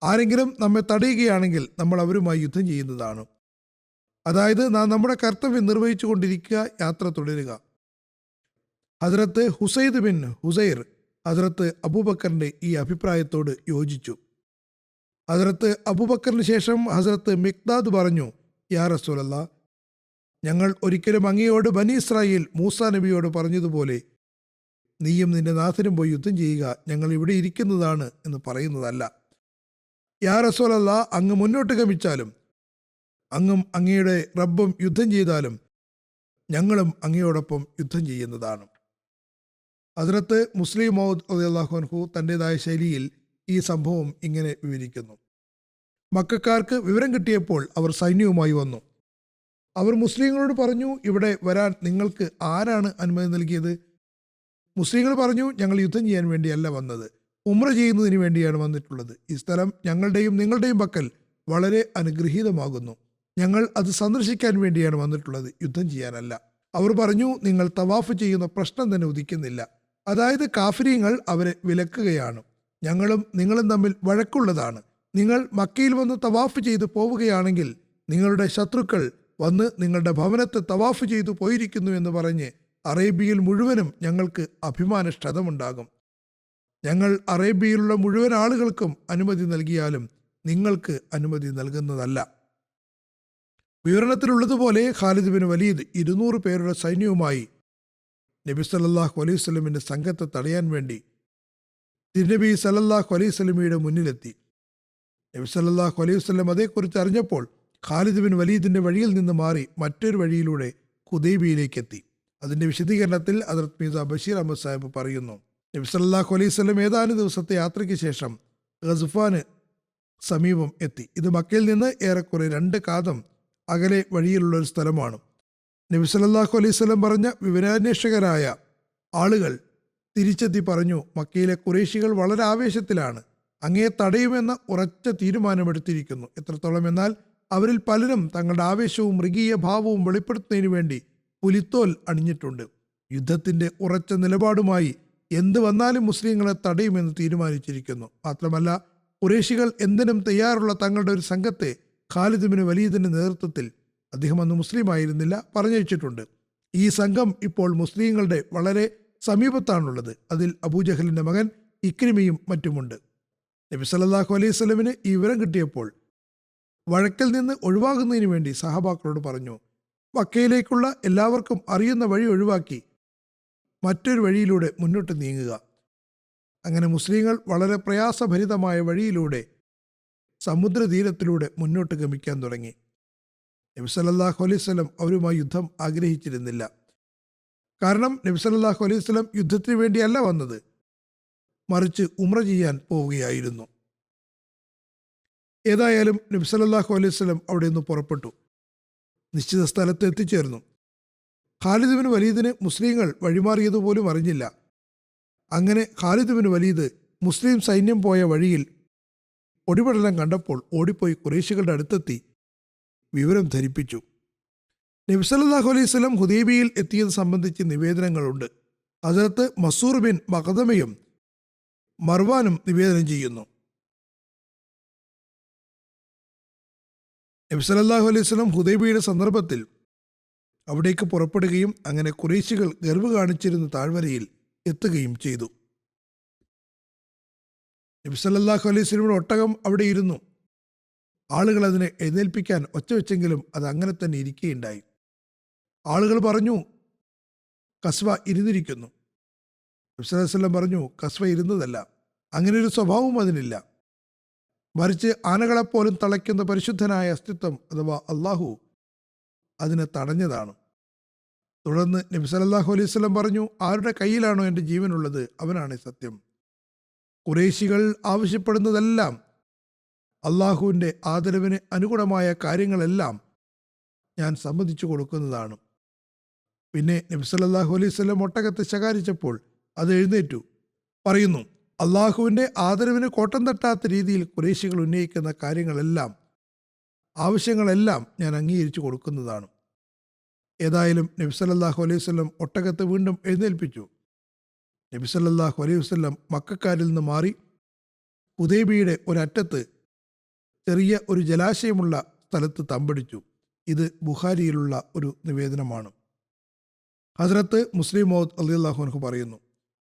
ആരെങ്കിലും നമ്മെ തടയുകയാണെങ്കിൽ നമ്മൾ അവരുമായി യുദ്ധം ചെയ്യുന്നതാണ്. അതായത് നാം നമ്മുടെ കർത്തവ്യം നിർവഹിച്ചു കൊണ്ടിരിക്കുക, യാത്ര തുടരുക. ഹദ്രത്ത് ഹുസൈദ് ബിൻ ഹുസൈർ ഹദ്രത്ത് അബൂബക്കറിൻ്റെ ഈ അഭിപ്രായത്തോട് യോജിച്ചു. ഹദ്രത്ത് അബൂബക്കറിന് ശേഷം ഹദ്രത്ത് മിഖ്ദാദ് പറഞ്ഞു, യാ റസൂലല്ലാഹ്, ഞങ്ങൾ ഒരിക്കലും അങ്ങയോട് ബനി ഇസ്രായേൽ മൂസാ നബിയോട് പറഞ്ഞതുപോലെ നീയും നിന്റെ നാഥനും പോയി യുദ്ധം ചെയ്യുക, ഞങ്ങൾ ഇവിടെ ഇരിക്കുന്നതാണ് എന്ന് പറയുന്നതല്ല. യാ റസൂലല്ലാഹ്, അങ്ങ് മുന്നോട്ട് ഗമിച്ചാലും അങ്ങും അങ്ങയുടെ റബ്ബും യുദ്ധം ചെയ്താലും ഞങ്ങളും അങ്ങയോടൊപ്പം യുദ്ധം ചെയ്യുന്നതാണ്. ഹദ്രത്ത് മുസ്ലിം മൗഊദ് റളിയല്ലാഹു അൻഹു തൻ്റെതായ ശൈലിയിൽ ഈ സംഭവം ഇങ്ങനെ വിവരിക്കുന്നു. മക്കക്കാർക്ക് വിവരം കിട്ടിയപ്പോൾ അവർ സൈന്യവുമായി വന്നു. അവർ മുസ്ലിങ്ങളോട് പറഞ്ഞു, ഇവിടെ വരാൻ നിങ്ങൾക്ക് ആരാണ് അനുമതി നൽകിയത്? മുസ്ലിങ്ങൾ പറഞ്ഞു, ഞങ്ങൾ യുദ്ധം ചെയ്യാൻ വേണ്ടിയല്ല വന്നത്, ഉംറ ചെയ്യുന്നതിന് വേണ്ടിയാണ് വന്നിട്ടുള്ളത്. ഈ സ്ഥലം ഞങ്ങളുടെയും നിങ്ങളുടെയും പക്കൽ വളരെ അനുഗ്രഹീതമാകുന്നു. ഞങ്ങൾ അത് സന്ദർശിക്കാൻ വേണ്ടിയാണ് വന്നിട്ടുള്ളത്, യുദ്ധം ചെയ്യാനല്ല. അവർ പറഞ്ഞു, നിങ്ങൾ തവാഫ് ചെയ്യുന്ന പ്രശ്നം തന്നെ ഉദിക്കുന്നില്ല. അതായത് കാഫിര്യങ്ങൾ അവരെ വിലക്കുകയാണ്. ഞങ്ങളും നിങ്ങളും തമ്മിൽ വഴക്കുള്ളതാണ്. നിങ്ങൾ മക്കയിൽ വന്ന് തവാഫ് ചെയ്ത് പോവുകയാണെങ്കിൽ നിങ്ങളുടെ ശത്രുക്കൾ വന്ന് നിങ്ങളുടെ ഭവനത്തെ തവാഫ് ചെയ്തു പോയിരിക്കുന്നു എന്ന് പറഞ്ഞ് അറേബ്യയിൽ മുഴുവനും ഞങ്ങൾക്ക് അഭിമാനക്ഷതമുണ്ടാകും. ഞങ്ങൾ അറേബ്യയിലുള്ള മുഴുവൻ ആളുകൾക്കും അനുമതി നൽകിയാലും നിങ്ങൾക്ക് അനുമതി നൽകുന്നതല്ല. വിവരണത്തിലുള്ളതുപോലെ ഖാലിദ് ബിൻ വലീദ് 200 പേരുടെ സൈന്യവുമായി നബി സല്ലല്ലാഹു അലൈഹി വസല്ലമിന്റെ സംഘത്തെ തടയാൻ വേണ്ടി തിരുനബി സല്ലല്ലാഹു അലൈഹി വസല്ലമയുടെ മുന്നിലെത്തി. നബി സല്ലല്ലാഹു അലൈഹി വസല്ലം അതേക്കുറിച്ച് അറിഞ്ഞപ്പോൾ ഖാലിദ് ബിൻ വലീദിന്റെ വഴിയിൽ നിന്ന് മാറി മറ്റൊരു വഴിയിലൂടെ ഹുദൈബിയയിലേക്ക് എത്തി. അതിന്റെ വിശദീകരണത്തിൽ ഹദ്റത്ത് മീർസ ബഷീർ അഹമ്മദ് സാഹിബ് പറയുന്നു, നബി സല്ലല്ലാഹു അലൈഹി വസല്ലം ഏതാനും ദിവസത്തെ യാത്രയ്ക്ക് ശേഷം ഗസ്ഫാന് സമീപം എത്തി. ഇത് മക്കയിൽ നിന്ന് ഏറെക്കുറെ 2 കാതം അകലെ വഴിയിലുള്ള ഒരു സ്ഥലമാണ്. നബി സല്ലല്ലാഹു അലൈഹി വസല്ലം പറഞ്ഞ വിവരാന്വേഷകരായ ആളുകൾ തിരിച്ചെത്തി പറഞ്ഞു, മക്കയിലെ ഖുറൈശികൾ വളരെ ആവേശത്തിലാണ്. അങ്ങയെ തടയുമെന്ന ഉറച്ച തീരുമാനമെടുത്തിരിക്കുന്നു. എത്രത്തോളം എന്നാൽ അവരിൽ പലരും തങ്ങളുടെ ആവേശവും മൃഗീയ ഭാവവും വെളിപ്പെടുത്തുന്നതിന് വേണ്ടി പുലിത്തോൽ അണിഞ്ഞിട്ടുണ്ട്. യുദ്ധത്തിന്റെ ഉറച്ച നിലപാടുമായി എന്ത് വന്നാലും മുസ്ലിങ്ങളെ തടയുമെന്ന് തീരുമാനിച്ചിരിക്കുന്നു. മാത്രമല്ല, ഖുറൈശികൾ എന്തിനും തയ്യാറുള്ള തങ്ങളുടെ ഒരു സംഘത്തെ ഖാലിദ് ബിൻ വലീദിന്റെ നേതൃത്വത്തിൽ, അദ്ദേഹം അന്ന് മുസ്ലിം ആയിരുന്നില്ല, പറഞ്ഞയച്ചിട്ടുണ്ട്. ഈ സംഘം ഇപ്പോൾ മുസ്ലിങ്ങളുടെ വളരെ സമീപത്താണുള്ളത്. അതിൽ അബൂജഹലിന്റെ മകൻ ഇക്രിമയും മറ്റുമുണ്ട്. നബി സല്ലല്ലാഹു അലൈഹി വസല്ലമിന് ഈ വിവരം കിട്ടിയപ്പോൾ വഴക്കിൽ നിന്ന് ഒഴിവാകുന്നതിന് വേണ്ടി സഹാബാക്കളോട് പറഞ്ഞു, മക്കയിലേക്കുള്ള എല്ലാവർക്കും അറിയുന്ന വഴി ഒഴിവാക്കി മറ്റൊരു വഴിയിലൂടെ മുന്നോട്ട് നീങ്ങുക. അങ്ങനെ മുസ്ലിങ്ങൾ വളരെ പ്രയാസഭരിതമായ വഴിയിലൂടെ സമുദ്രതീരത്തിലൂടെ മുന്നോട്ട് ഗമിക്കാൻ തുടങ്ങി. നബി സല്ലല്ലാഹു അലൈഹി വസല്ലം അവരുമായി യുദ്ധം ആഗ്രഹിച്ചിരുന്നില്ല. കാരണം നബി സല്ലല്ലാഹു അലൈഹി വസല്ലം യുദ്ധത്തിന് വേണ്ടിയല്ല വന്നത്, മറിച്ച് ഉംറ ചെയ്യാൻ പോവുകയായിരുന്നു. ഏതായാലും നബി സല്ലല്ലാഹു അലൈഹി വസല്ലം അവിടെ നിന്ന് പുറപ്പെട്ടു. നിശ്ചിത സ്ഥലത്ത് എത്തിച്ചേർന്നു. ഖാലിദ് ബിൻ വലീദിന് മുസ്ലിങ്ങൾ വഴിമാറിയതുപോലും അറിഞ്ഞില്ല. അങ്ങനെ ഖാലിദ് ബിൻ വലീദ് മുസ്ലിം സൈന്യം പോയ വഴിയിൽ ഒടിപടലം കണ്ടപ്പോൾ ഓടിപ്പോയി ഖുറൈശികളുടെ അടുത്തെത്തി വിവരം ധരിപ്പിച്ചു. നബി സല്ലല്ലാഹു അലൈഹി വസല്ലം ഹുദൈബിയയിൽ എത്തിയത് സംബന്ധിച്ച് നിവേദനങ്ങളുണ്ട്. ഹസ്രത്ത് മസൂർ ബിൻ മഖദമയും മർവാനും നിവേദനം ചെയ്യുന്നു. നബി സല്ലല്ലാഹു അലൈഹി വസല്ലം ഹുദൈബിയയുടെ സന്ദർഭത്തിൽ അവിടേക്ക് പുറപ്പെടുകയും അങ്ങനെ ഖുറൈശികൾ ഗർവ് കാണിച്ചിരുന്ന താഴ്വരയിൽ എത്തുകയും ചെയ്തു. നബി സല്ലല്ലാഹു അലൈഹി വസല്ലമയുടെ ഒട്ടകം അവിടെ ഇരുന്നു. ആളുകൾ അതിനെ എഴുന്നേൽപ്പിക്കാൻ ഒച്ച വെച്ചെങ്കിലും അത് അങ്ങനെ തന്നെ ഇരിക്കുകയുണ്ടായി. ആളുകൾ പറഞ്ഞു, കസ്വ ഇരുന്നിരിക്കുന്നു. നബി സല്ലല്ലാഹു അലൈഹി വസല്ലം പറഞ്ഞു, കസ്വ ഇരുന്നതല്ല, അങ്ങനെ ഒരു സ്വഭാവം അതിനില്ല. മറിച്ച് ആനകളെപ്പോലും തളയ്ക്കുന്ന പരിശുദ്ധനായ അസ്തിത്വം അഥവാ അള്ളാഹു അതിനെ തടഞ്ഞതാണ്. തുടർന്ന് നബി സല്ലല്ലാഹു അലൈഹി വസല്ലം പറഞ്ഞു, ആരുടെ കയ്യിലാണോ എൻ്റെ ജീവനുള്ളത് അവനാണ് സത്യം. ഖുറൈശികൾ ആവശ്യപ്പെടുന്നതെല്ലാം, അള്ളാഹുവിൻ്റെ ആദരവിന് അനുഗുണമായ കാര്യങ്ങളെല്ലാം ഞാൻ സമ്മതിച്ചു കൊടുക്കുന്നതാണ്. പിന്നെ നബി സല്ലല്ലാഹു അലൈഹി വസല്ലം ഒട്ടകത്തെ ശകാരിച്ചപ്പോൾ അത് എഴുന്നേറ്റു. പറയുന്നു, അള്ളാഹുവിൻ്റെ ആദരവിന് കോട്ടം തട്ടാത്ത രീതിയിൽ ഖുറൈശികൾ ഉന്നയിക്കുന്ന കാര്യങ്ങളെല്ലാം, ആവശ്യങ്ങളെല്ലാം ഞാൻ അംഗീകരിച്ചു കൊടുക്കുന്നതാണ്. ഏതായാലും നബി സല്ലല്ലാഹു അലൈഹി വസല്ലം ഒട്ടകത്തെ വീണ്ടും എഴുന്നേൽപ്പിച്ചു. നബി സല്ലല്ലാഹു അലൈഹി വസല്ലം മക്കക്കാരിൽ നിന്ന് മാറി ഹുദൈബിയുടെ ഒരറ്റത്ത് ചെറിയ ഒരു ജലാശയമുള്ള സ്ഥലത്ത് തമ്പടിച്ചു. ഇത് ബുഖാരിയിലുള്ള ഒരു നിവേദനമാണ്. ഹസ്രത്ത് മുസ്ലിം മൗദ് റളിയല്ലാഹു അൻഹു പറയുന്നു,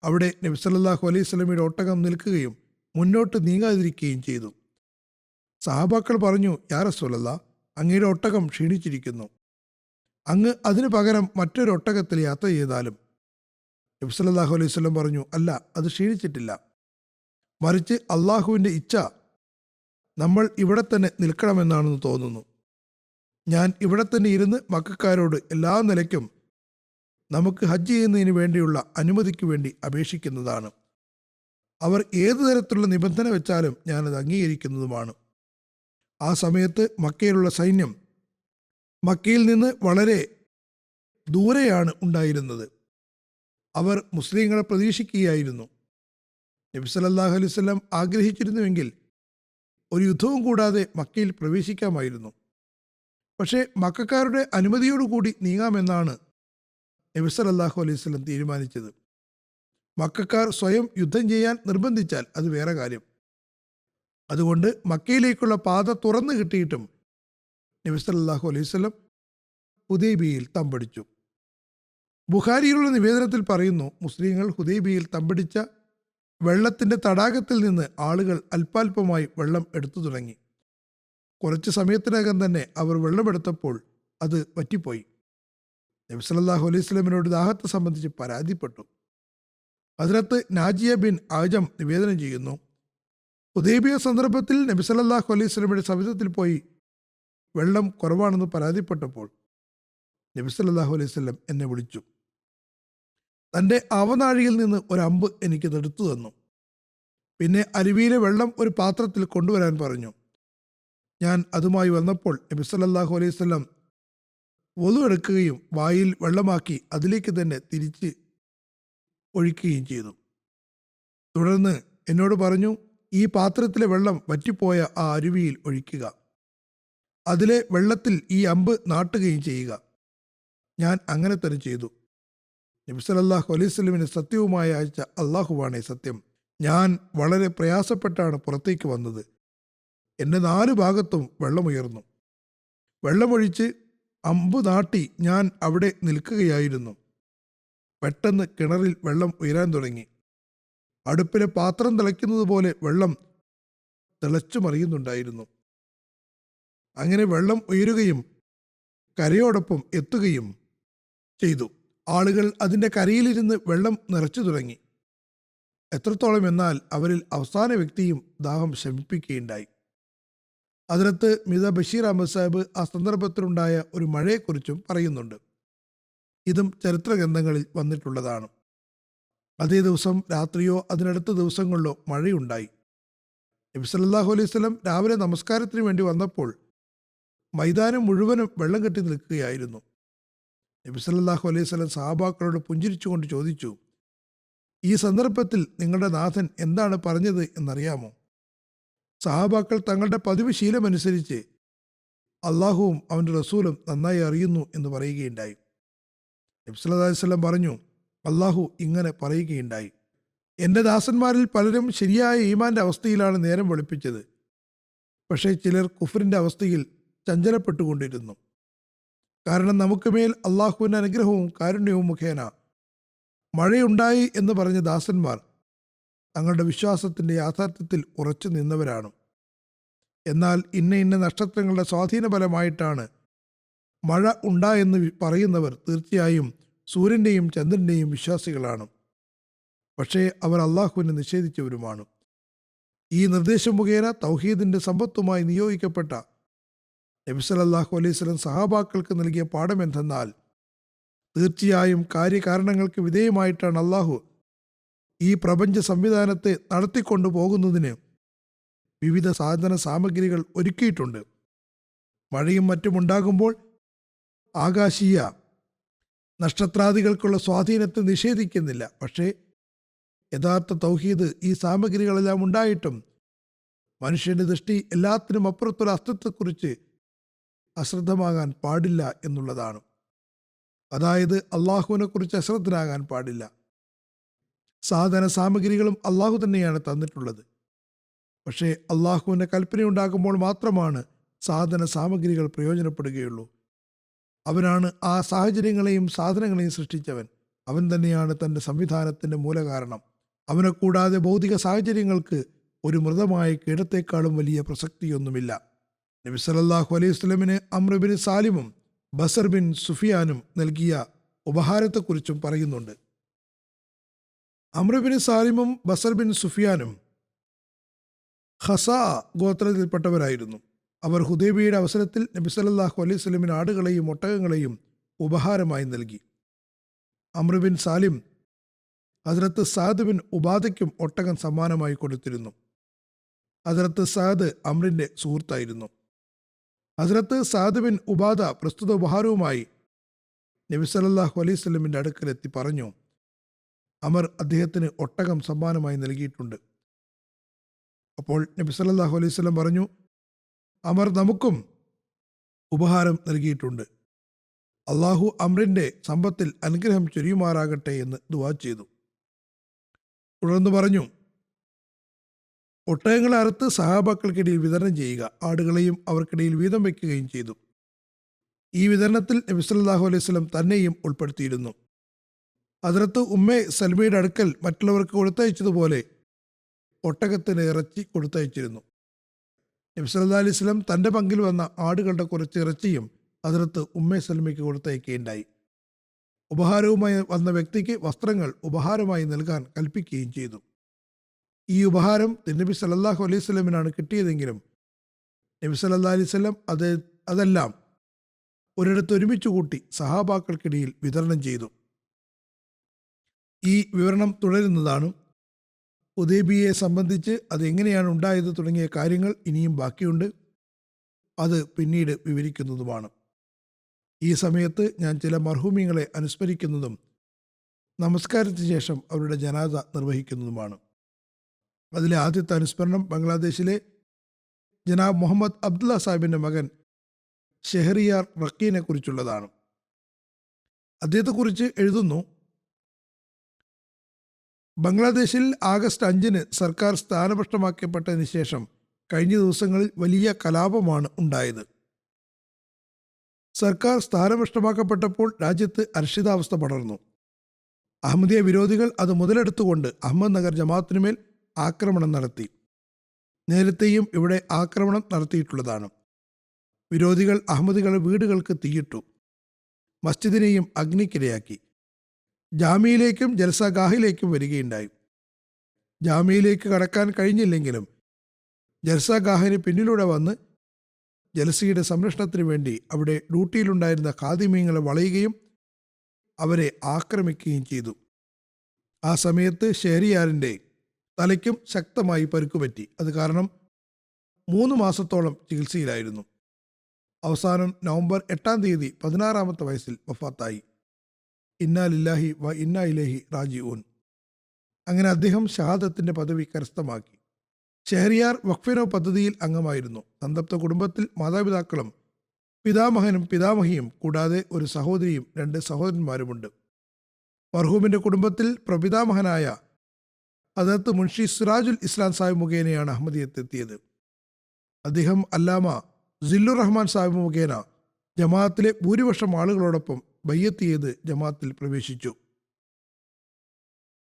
അവിടെ നബി സല്ലല്ലാഹു അലൈഹി വസല്ലമയുടെ ഒട്ടകം നിൽക്കുകയും മുന്നോട്ട് നീങ്ങാതിരിക്കുകയും ചെയ്തു. സഹാബാക്കൾ പറഞ്ഞു, യാ റസൂലല്ലാഹ്, അങ്ങയുടെ ഒട്ടകം ക്ഷീണിച്ചിരിക്കുന്നു. അങ്ങ് അതിനു പകരം മറ്റൊരു ഒട്ടകത്തിൽ യാത്ര ചെയ്താലും. നബി സല്ലല്ലാഹു അലൈഹി വസല്ലം പറഞ്ഞു, അല്ല, അത് ക്ഷീണിച്ചിട്ടില്ല. മറിച്ച് അള്ളാഹുവിൻ്റെ ഇച്ഛ നമ്മൾ ഇവിടെ തന്നെ നിൽക്കണമെന്നാണെന്ന് തോന്നുന്നു. ഞാൻ ഇവിടെ തന്നെ ഇരുന്ന് മക്കക്കാരോട് എല്ലാ നിലയ്ക്കും നമുക്ക് ഹജ്ജ് ചെയ്യുന്നതിന് വേണ്ടിയുള്ള അനുമതിക്ക് വേണ്ടി അപേക്ഷിക്കുന്നതാണ്. അവർ ഏതു തരത്തിലുള്ള നിബന്ധന വെച്ചാലും ഞാനത് അംഗീകരിക്കുന്നതുമാണ്. ആ സമയത്ത് മക്കയിലുള്ള സൈന്യം മക്കയിൽ നിന്ന് വളരെ ദൂരെയാണ് ഉണ്ടായിരുന്നത്. അവർ മുസ്ലിങ്ങളെ പ്രതീക്ഷിക്കുകയായിരുന്നു. നബി സല്ലല്ലാഹു അലൈഹി വസല്ലം ആഗ്രഹിച്ചിരുന്നുവെങ്കിൽ ഒരു യുദ്ധവും കൂടാതെ മക്കയിൽ പ്രവേശിക്കാമായിരുന്നു. പക്ഷേ മക്കക്കാരുടെ അനുമതിയോടുകൂടി നീങ്ങാമെന്നാണ് നബി സല്ലല്ലാഹു അലൈഹി വസല്ലം തീരുമാനിച്ചത്. മക്കക്കാർ സ്വയം യുദ്ധം ചെയ്യാൻ നിർബന്ധിച്ചാൽ അത് വേറെ കാര്യം. അതുകൊണ്ട് മക്കയിലേക്കുള്ള പാത തുറന്നു കിട്ടിയിട്ടും നബി സല്ലല്ലാഹു അലൈഹി വസല്ലം ഹുദൈബിയയിൽ തമ്പടിച്ചു. ബുഖാരിയിലുള്ള നിവേദനത്തിൽ പറയുന്നു, മുസ്ലിങ്ങൾ ഹുദൈബിയയിൽ തമ്പടിച്ച വെള്ളത്തിൻ്റെ തടാകത്തിൽ നിന്ന് ആളുകൾ അല്പാൽപമായി വെള്ളം എടുത്തു തുടങ്ങി. കുറച്ച് സമയത്തിനകം തന്നെ അവർ വെള്ളമെടുത്തപ്പോൾ അത് വറ്റിപ്പോയി. നബി സല്ലല്ലാഹു അലൈഹി വസല്ലമിനോട് ദാഹത്തെ സംബന്ധിച്ച് പരാതിപ്പെട്ടു. ഹദ്റത്ത് നാജിയ ബിൻ ആജം നിവേദനം ചെയ്യുന്നു, ഹുദൈബിയ സന്ദർഭത്തിൽ നബി സല്ലല്ലാഹു അലൈഹി വസല്ലമയുടെ സവിധത്തിൽ പോയി വെള്ളം കുറവാണെന്ന് പരാതിപ്പെട്ടപ്പോൾ നബി സല്ലല്ലാഹു അലൈഹി വസല്ലം എന്നെ വിളിച്ചു. തൻ്റെ അവനാഴിയിൽ നിന്ന് ഒരു അമ്പ് എനിക്ക് എടുത്തു തന്നു. പിന്നെ അരുവിയിലെ വെള്ളം ഒരു പാത്രത്തിൽ കൊണ്ടുവരാൻ പറഞ്ഞു. ഞാൻ അതുമായി വന്നപ്പോൾ നബി സല്ലല്ലാഹു അലൈഹി വസല്ലം വുളു എടുക്കുകയും വായിൽ വെള്ളമാക്കി അതിലേക്ക് തന്നെ തിരിച്ച് ഒഴിക്കുകയും ചെയ്തു. തുടർന്ന് എന്നോട് പറഞ്ഞു, ഈ പാത്രത്തിലെ വെള്ളം വറ്റിപ്പോയ ആ അരുവിയിൽ ഒഴിക്കുക. അതിലെ വെള്ളത്തിൽ ഈ അമ്പ് നാട്ടുകയും ചെയ്യുക. ഞാൻ അങ്ങനെ തന്നെ ചെയ്തു. നബി സല്ലല്ലാഹു അലൈഹി വസല്ലമിന് സത്യവുമായി അയച്ച അള്ളാഹുവാണേ സത്യം. ഞാൻ വളരെ പ്രയാസപ്പെട്ടാണ് പുറത്തേക്ക് വന്നത്. എൻ്റെ 4 ഭാഗത്തും വെള്ളമുയർന്നു. വെള്ളമൊഴിച്ച് അമ്പ് നാട്ടി ഞാൻ അവിടെ നിൽക്കുകയായിരുന്നു. പെട്ടെന്ന് കിണറിൽ വെള്ളം ഉയരാൻ തുടങ്ങി. അടുപ്പിലെ പാത്രം തിളയ്ക്കുന്നത് പോലെ വെള്ളം തിളച്ചു മറിയുന്നുണ്ടായിരുന്നു. അങ്ങനെ വെള്ളം ഉയരുകയും കരയോടൊപ്പം എത്തുകയും ചെയ്തു. ആളുകൾ അതിൻ്റെ കരയിലിരുന്ന് വെള്ളം നിറച്ചു തുടങ്ങി. എത്രത്തോളം എന്നാൽ അവരിൽ അവസാന വ്യക്തിയും ദാഹം ശമിപ്പിക്കുകയുണ്ടായി. ഹദ്റത്ത് മിർസ ബഷീർ അഹമ്മദ് സാഹിബ് ആ സന്ദർഭത്തിലുണ്ടായ ഒരു മഴയെക്കുറിച്ചും പറയുന്നുണ്ട്. ഇതും ചരിത്ര ഗ്രന്ഥങ്ങളിൽ വന്നിട്ടുള്ളതാണ്. അതേ ദിവസം രാത്രിയോ അതിനടുത്ത ദിവസങ്ങളിലോ മഴയുണ്ടായി. നബി സല്ലല്ലാഹു അലൈഹി വസല്ലം രാവിലെ നമസ്കാരത്തിന് വേണ്ടി വന്നപ്പോൾ മൈതാനം മുഴുവനും വെള്ളം കെട്ടി നിൽക്കുകയായിരുന്നു. നബി സല്ലല്ലാഹു അലൈഹി വസല്ലം സഹാബാക്കളോട് പുഞ്ചിരിച്ചുകൊണ്ട് ചോദിച്ചു, ഈ സന്ദർഭത്തിൽ നിങ്ങളുടെ നാഥൻ എന്താണ് പറഞ്ഞത് എന്നറിയാമോ? സഹാബാക്കൾ തങ്ങളുടെ പതിവ് ശീലമനുസരിച്ച് അള്ളാഹുവും അവൻ്റെ റസൂലും നന്നായി അറിയുന്നു എന്ന് പറയുകയുണ്ടായി. നബി സല്ലല്ലാഹു അലൈഹി വസല്ലം പറഞ്ഞു, അള്ളാഹു ഇങ്ങനെ പറയുകയുണ്ടായി, എൻ്റെ ദാസന്മാരിൽ പലരും ശരിയായ ഈമാൻ്റെ അവസ്ഥയിലാണ് നേരം വെളുപ്പിച്ചത്. പക്ഷേ ചിലർ കുഫറിൻ്റെ അവസ്ഥയിൽ ചഞ്ചലപ്പെട്ടുകൊണ്ടിരുന്നു. കാരണം നമുക്ക് മേൽ അള്ളാഹുവിൻ്റെ അനുഗ്രഹവും കാരുണ്യവും മുഖേന മഴയുണ്ടായി എന്ന് പറഞ്ഞ ദാസന്മാർ തങ്ങളുടെ വിശ്വാസത്തിൻ്റെ യാഥാർത്ഥ്യത്തിൽ ഉറച്ചു നിന്നവരാണ്. എന്നാൽ ഇന്ന നക്ഷത്രങ്ങളുടെ സ്വാധീന ഫലമായിട്ടാണ് മഴ ഉണ്ടായെന്ന് പറയുന്നവർ തീർച്ചയായും സൂര്യൻ്റെയും ചന്ദ്രൻ്റെയും വിശ്വാസികളാണ്. പക്ഷേ അവർ അള്ളാഹുവിനെ നിഷേധിച്ചവരുമാണ്. ഈ നിർദ്ദേശം മുഖേന തൗഹീദിൻ്റെ സമ്പത്തുമായി നിയോഗിക്കപ്പെട്ട നബി സല്ലല്ലാഹു അലൈഹി വസല്ലം സഹാബാക്കൾക്ക് നൽകിയ പാഠം എന്തെന്നാൽ, തീർച്ചയായും കാര്യകാരണങ്ങൾക്ക് വിധേയമായിട്ടാണ് അള്ളാഹു ഈ പ്രപഞ്ച സംവിധാനത്തെ നടത്തിക്കൊണ്ടു പോകുന്നതിന് വിവിധ സാധന സാമഗ്രികൾ ഒരുക്കിയിട്ടുണ്ട്. മഴയും മറ്റുമുണ്ടാകുമ്പോൾ ആകാശീയ നക്ഷത്രാദികൾക്കുള്ള സ്വാധീനത്തെ നിഷേധിക്കുന്നില്ല. പക്ഷേ യഥാർത്ഥ തൗഹീദ് ഈ സാമഗ്രികളെല്ലാം ഉണ്ടായിട്ടും മനുഷ്യൻ്റെ ദൃഷ്ടി എല്ലാത്തിനും അപ്പുറത്തുള്ള അസ്തിത്വത്തെക്കുറിച്ച് അശ്രദ്ധമാകാൻ പാടില്ല എന്നുള്ളതാണ്. അതായത് അള്ളാഹുവിനെക്കുറിച്ച് അശ്രദ്ധനാകാൻ പാടില്ല. സാധന സാമഗ്രികളും അള്ളാഹു തന്നെയാണ് തന്നിട്ടുള്ളത്. പക്ഷേ അള്ളാഹുവിൻ്റെ കൽപ്പനയുണ്ടാകുമ്പോൾ മാത്രമാണ് സാധന സാമഗ്രികൾ പ്രയോജനപ്പെടുകയുള്ളൂ. അവനാണ് ആ സാഹചര്യങ്ങളെയും സാധനങ്ങളെയും സൃഷ്ടിച്ചവൻ. അവൻ തന്നെയാണ് തൻ്റെ സംവിധാനത്തിൻ്റെ മൂലകാരണം. അവനെ കൂടാതെ ഭൗതിക സാഹചര്യങ്ങൾക്ക് ഒരു മൃതമായ കീടത്തെക്കാളും വലിയ പ്രസക്തിയൊന്നുമില്ല. നബി സല്ലല്ലാഹു അലൈഹി വസല്ലമിന് അംർ ബിൻ സാലിമും ബസർ ബിൻ സുഫിയാനും നൽകിയ ഉപഹാരത്തെക്കുറിച്ചും പറയുന്നുണ്ട്. അംർ ബിൻ സാലിമും ബസർ ബിൻ സുഫിയാനും ഖസാ ഗോത്രത്തിൽപ്പെട്ടവരായിരുന്നു. അവർ ഹുദൈബിയയുടെ അവസരത്തിൽ നബി സല്ലല്ലാഹു അലൈഹി വസല്ലമിന് ആടുകളെയും ഒട്ടകങ്ങളെയും ഉപഹാരമായി നൽകി. അംർ ബിൻ സാലിം ഹദ്റത്ത് സഅദ് ബിൻ ഉബാദയ്ക്കും ഒട്ടകം സമ്മാനമായി കൊടുത്തിരുന്നു. ഹദ്റത്ത് സഅദ് അംറിൻ്റെ സുഹൃത്തായിരുന്നു. ഹദ്റത്ത് സഅദ് ബിൻ ഉബാദ പ്രസ്തുത ഉപഹാരവുമായി നബി സല്ലല്ലാഹു അലൈഹി വസല്ലമിൻ്റെ അടുക്കലെത്തി പറഞ്ഞു, അമർ അദ്ദേഹത്തിന് ഒട്ടകം സമ്മാനമായി നൽകിയിട്ടുണ്ട്. അപ്പോൾ നബി സല്ലല്ലാഹു അലൈഹി വസല്ലം പറഞ്ഞു, അമർ നമുക്കും ഉപഹാരം നൽകിയിട്ടുണ്ട്. അള്ളാഹു അമ്രിൻ്റെ സമ്പത്തിൽ അനുഗ്രഹം ചൊരിയുമാറാകട്ടെ എന്ന് ദുആ ചെയ്തു. തുടർന്ന് പറഞ്ഞു, ഒട്ടകങ്ങളെ അറുത്ത് സഹാബാക്കൾക്കിടയിൽ വിതരണം ചെയ്യുക, ആടുകളെയും അവർക്കിടയിൽ വീതം വയ്ക്കുകയും ചെയ്തു. ഈ വിതരണത്തിൽ നബി സല്ലല്ലാഹു അലൈഹി വസല്ലം തന്നെയും ഉൾപ്പെടുത്തിയിരുന്നു. ഹദ്റത്ത് ഉമ്മെ സൽമയുടെ അടുക്കൽ മറ്റുള്ളവർക്ക് കൊടുത്തയച്ചതുപോലെ ഒട്ടകത്തിന് ഇറച്ചി കൊടുത്തയച്ചിരുന്നു. നബി സല്ലല്ലാഹു അലൈഹി വസല്ലം തൻ്റെ പങ്കിൽ വന്ന ആടുകളുടെ കുറച്ച് ഇറച്ചിയും ഹദ്റത്ത് ഉമ്മെ സൽമയ്ക്ക് കൊടുത്തയക്കുകയുണ്ടായി. ഉപഹാരവുമായി വന്ന വ്യക്തിക്ക് വസ്ത്രങ്ങൾ ഉപഹാരമായി നൽകാൻ കൽപ്പിക്കുകയും ചെയ്തു. ഈ ഉപഹാരം നബി സല്ലല്ലാഹു അലൈഹി വസല്ലമിനാണ് കിട്ടിയതെങ്കിലും നബി സല്ലല്ലാഹു അലൈഹി വസല്ലം അതെല്ലാം ഒരിടത്ത് ഒരുമിച്ച് കൂട്ടി സഹാബാക്കൾക്കിടയിൽ വിതരണം ചെയ്തു. ഈ വിവരണം തുടരുന്നതാണ്. ഹുദൈബിയയെ സംബന്ധിച്ച് അത് എങ്ങനെയാണ് ഉണ്ടായത് തുടങ്ങിയ കാര്യങ്ങൾ ഇനിയും ബാക്കിയുണ്ട്. അത് പിന്നീട് വിവരിക്കുന്നതുമാണ്. ഈ സമയത്ത് ഞാൻ ചില മർഹൂമിങ്ങളെ അനുസ്മരിക്കുന്നതും നമസ്കാരത്തിന് ശേഷം അവരുടെ ജനാസ നിർവഹിക്കുന്നതുമാണ്. അതിലെ ആദ്യത്തെ അനുസ്മരണം ബംഗ്ലാദേശിലെ ജനാബ് മുഹമ്മദ് അബ്ദുള്ള സാഹിബിൻ്റെ മകൻ ഷെഹറിയാർ റക്കീനെ കുറിച്ചുള്ളതാണ്. അദ്ദേഹത്തെക്കുറിച്ച് എഴുതുന്നു, ബംഗ്ലാദേശിൽ ആഗസ്റ്റ് 5 സർക്കാർ സ്ഥാനഭ്രഷ്ടമാക്കപ്പെട്ടതിന് ശേഷം കഴിഞ്ഞ ദിവസങ്ങളിൽ വലിയ കലാപമാണ് ഉണ്ടായത്. സർക്കാർ സ്ഥാനഭ്രഷ്ടമാക്കപ്പെട്ടപ്പോൾ രാജ്യത്ത് അരക്ഷിതാവസ്ഥ പടർന്നു. അഹമ്മദിയ വിരോധികൾ അത് മുതലെടുത്തുകൊണ്ട് അഹമ്മദ് നഗർ ജമാഅത്തിനുമേൽ ആക്രമണം നടത്തി. നേരത്തെയും ഇവിടെ ആക്രമണം നടത്തിയിട്ടുള്ളതാണ്. വിരോധികൾ അഹമ്മദികളുടെ വീടുകൾക്ക് തീയിട്ടു, മസ്ജിദിനെയും അഗ്നിക്കിരയാക്കി. ജാമ്യയിലേക്കും ജൽസാഗാഹിലേക്കും വരികയുണ്ടായി. ജാമ്യയിലേക്ക് കടക്കാൻ കഴിഞ്ഞില്ലെങ്കിലും ജൽസാഗാഹിന് പിന്നിലൂടെ വന്ന് ജലസയുടെ സംരക്ഷണത്തിന് വേണ്ടി അവിടെ ഡ്യൂട്ടിയിലുണ്ടായിരുന്ന ഖാദിമീങ്ങളെ വളയുകയും അവരെ ആക്രമിക്കുകയും ചെയ്തു. ആ സമയത്ത് ഷെഹരിയാറിൻ്റെ തലയ്ക്കും ശക്തമായി പരുക്കുപറ്റി. അത് കാരണം 3 മാസത്തോളം ചികിത്സയിലായിരുന്നു. അവസാനം നവംബർ 8 16-ാമത്തെ വയസ്സിൽ വഫാത്തായി. ഇന്നാ ലില്ലാഹി വ ഇന്നാ ഇലൈഹി റാജിഊൻ. അങ്ങനെ അദ്ദേഹം ഷഹാദത്തിൻ്റെ പദവി കരസ്ഥമാക്കി. ഷെഹരിയാർ വഖഫിനോ പദ്ധതിയിൽ അംഗമായിരുന്നു. സന്തപ്ത കുടുംബത്തിൽ മാതാപിതാക്കളും പിതാമഹനും പിതാമഹിയും കൂടാതെ ഒരു സഹോദരിയും 2 സഹോദരന്മാരുമുണ്ട്. മർഹൂമിൻ്റെ കുടുംബത്തിൽ പ്രപിതാമഹനായ ഹദരത്ത് മുൻഷി സിറാജുൽ ഇസ്ലാം സാഹിബ് മുഖേനയാണ് അഹമ്മദിയത്തെത്തിയത്. അദ്ദേഹം അല്ലാമ സില്ലുർ റഹ്മാൻ സാഹിബ് മുഖേന ജമാഅത്തിലെ ഭൂരിപക്ഷം ആളുകളോടൊപ്പം ബയ്യത്ത് ചെയ്ത് ജമാഅത്തിൽ പ്രവേശിച്ചു.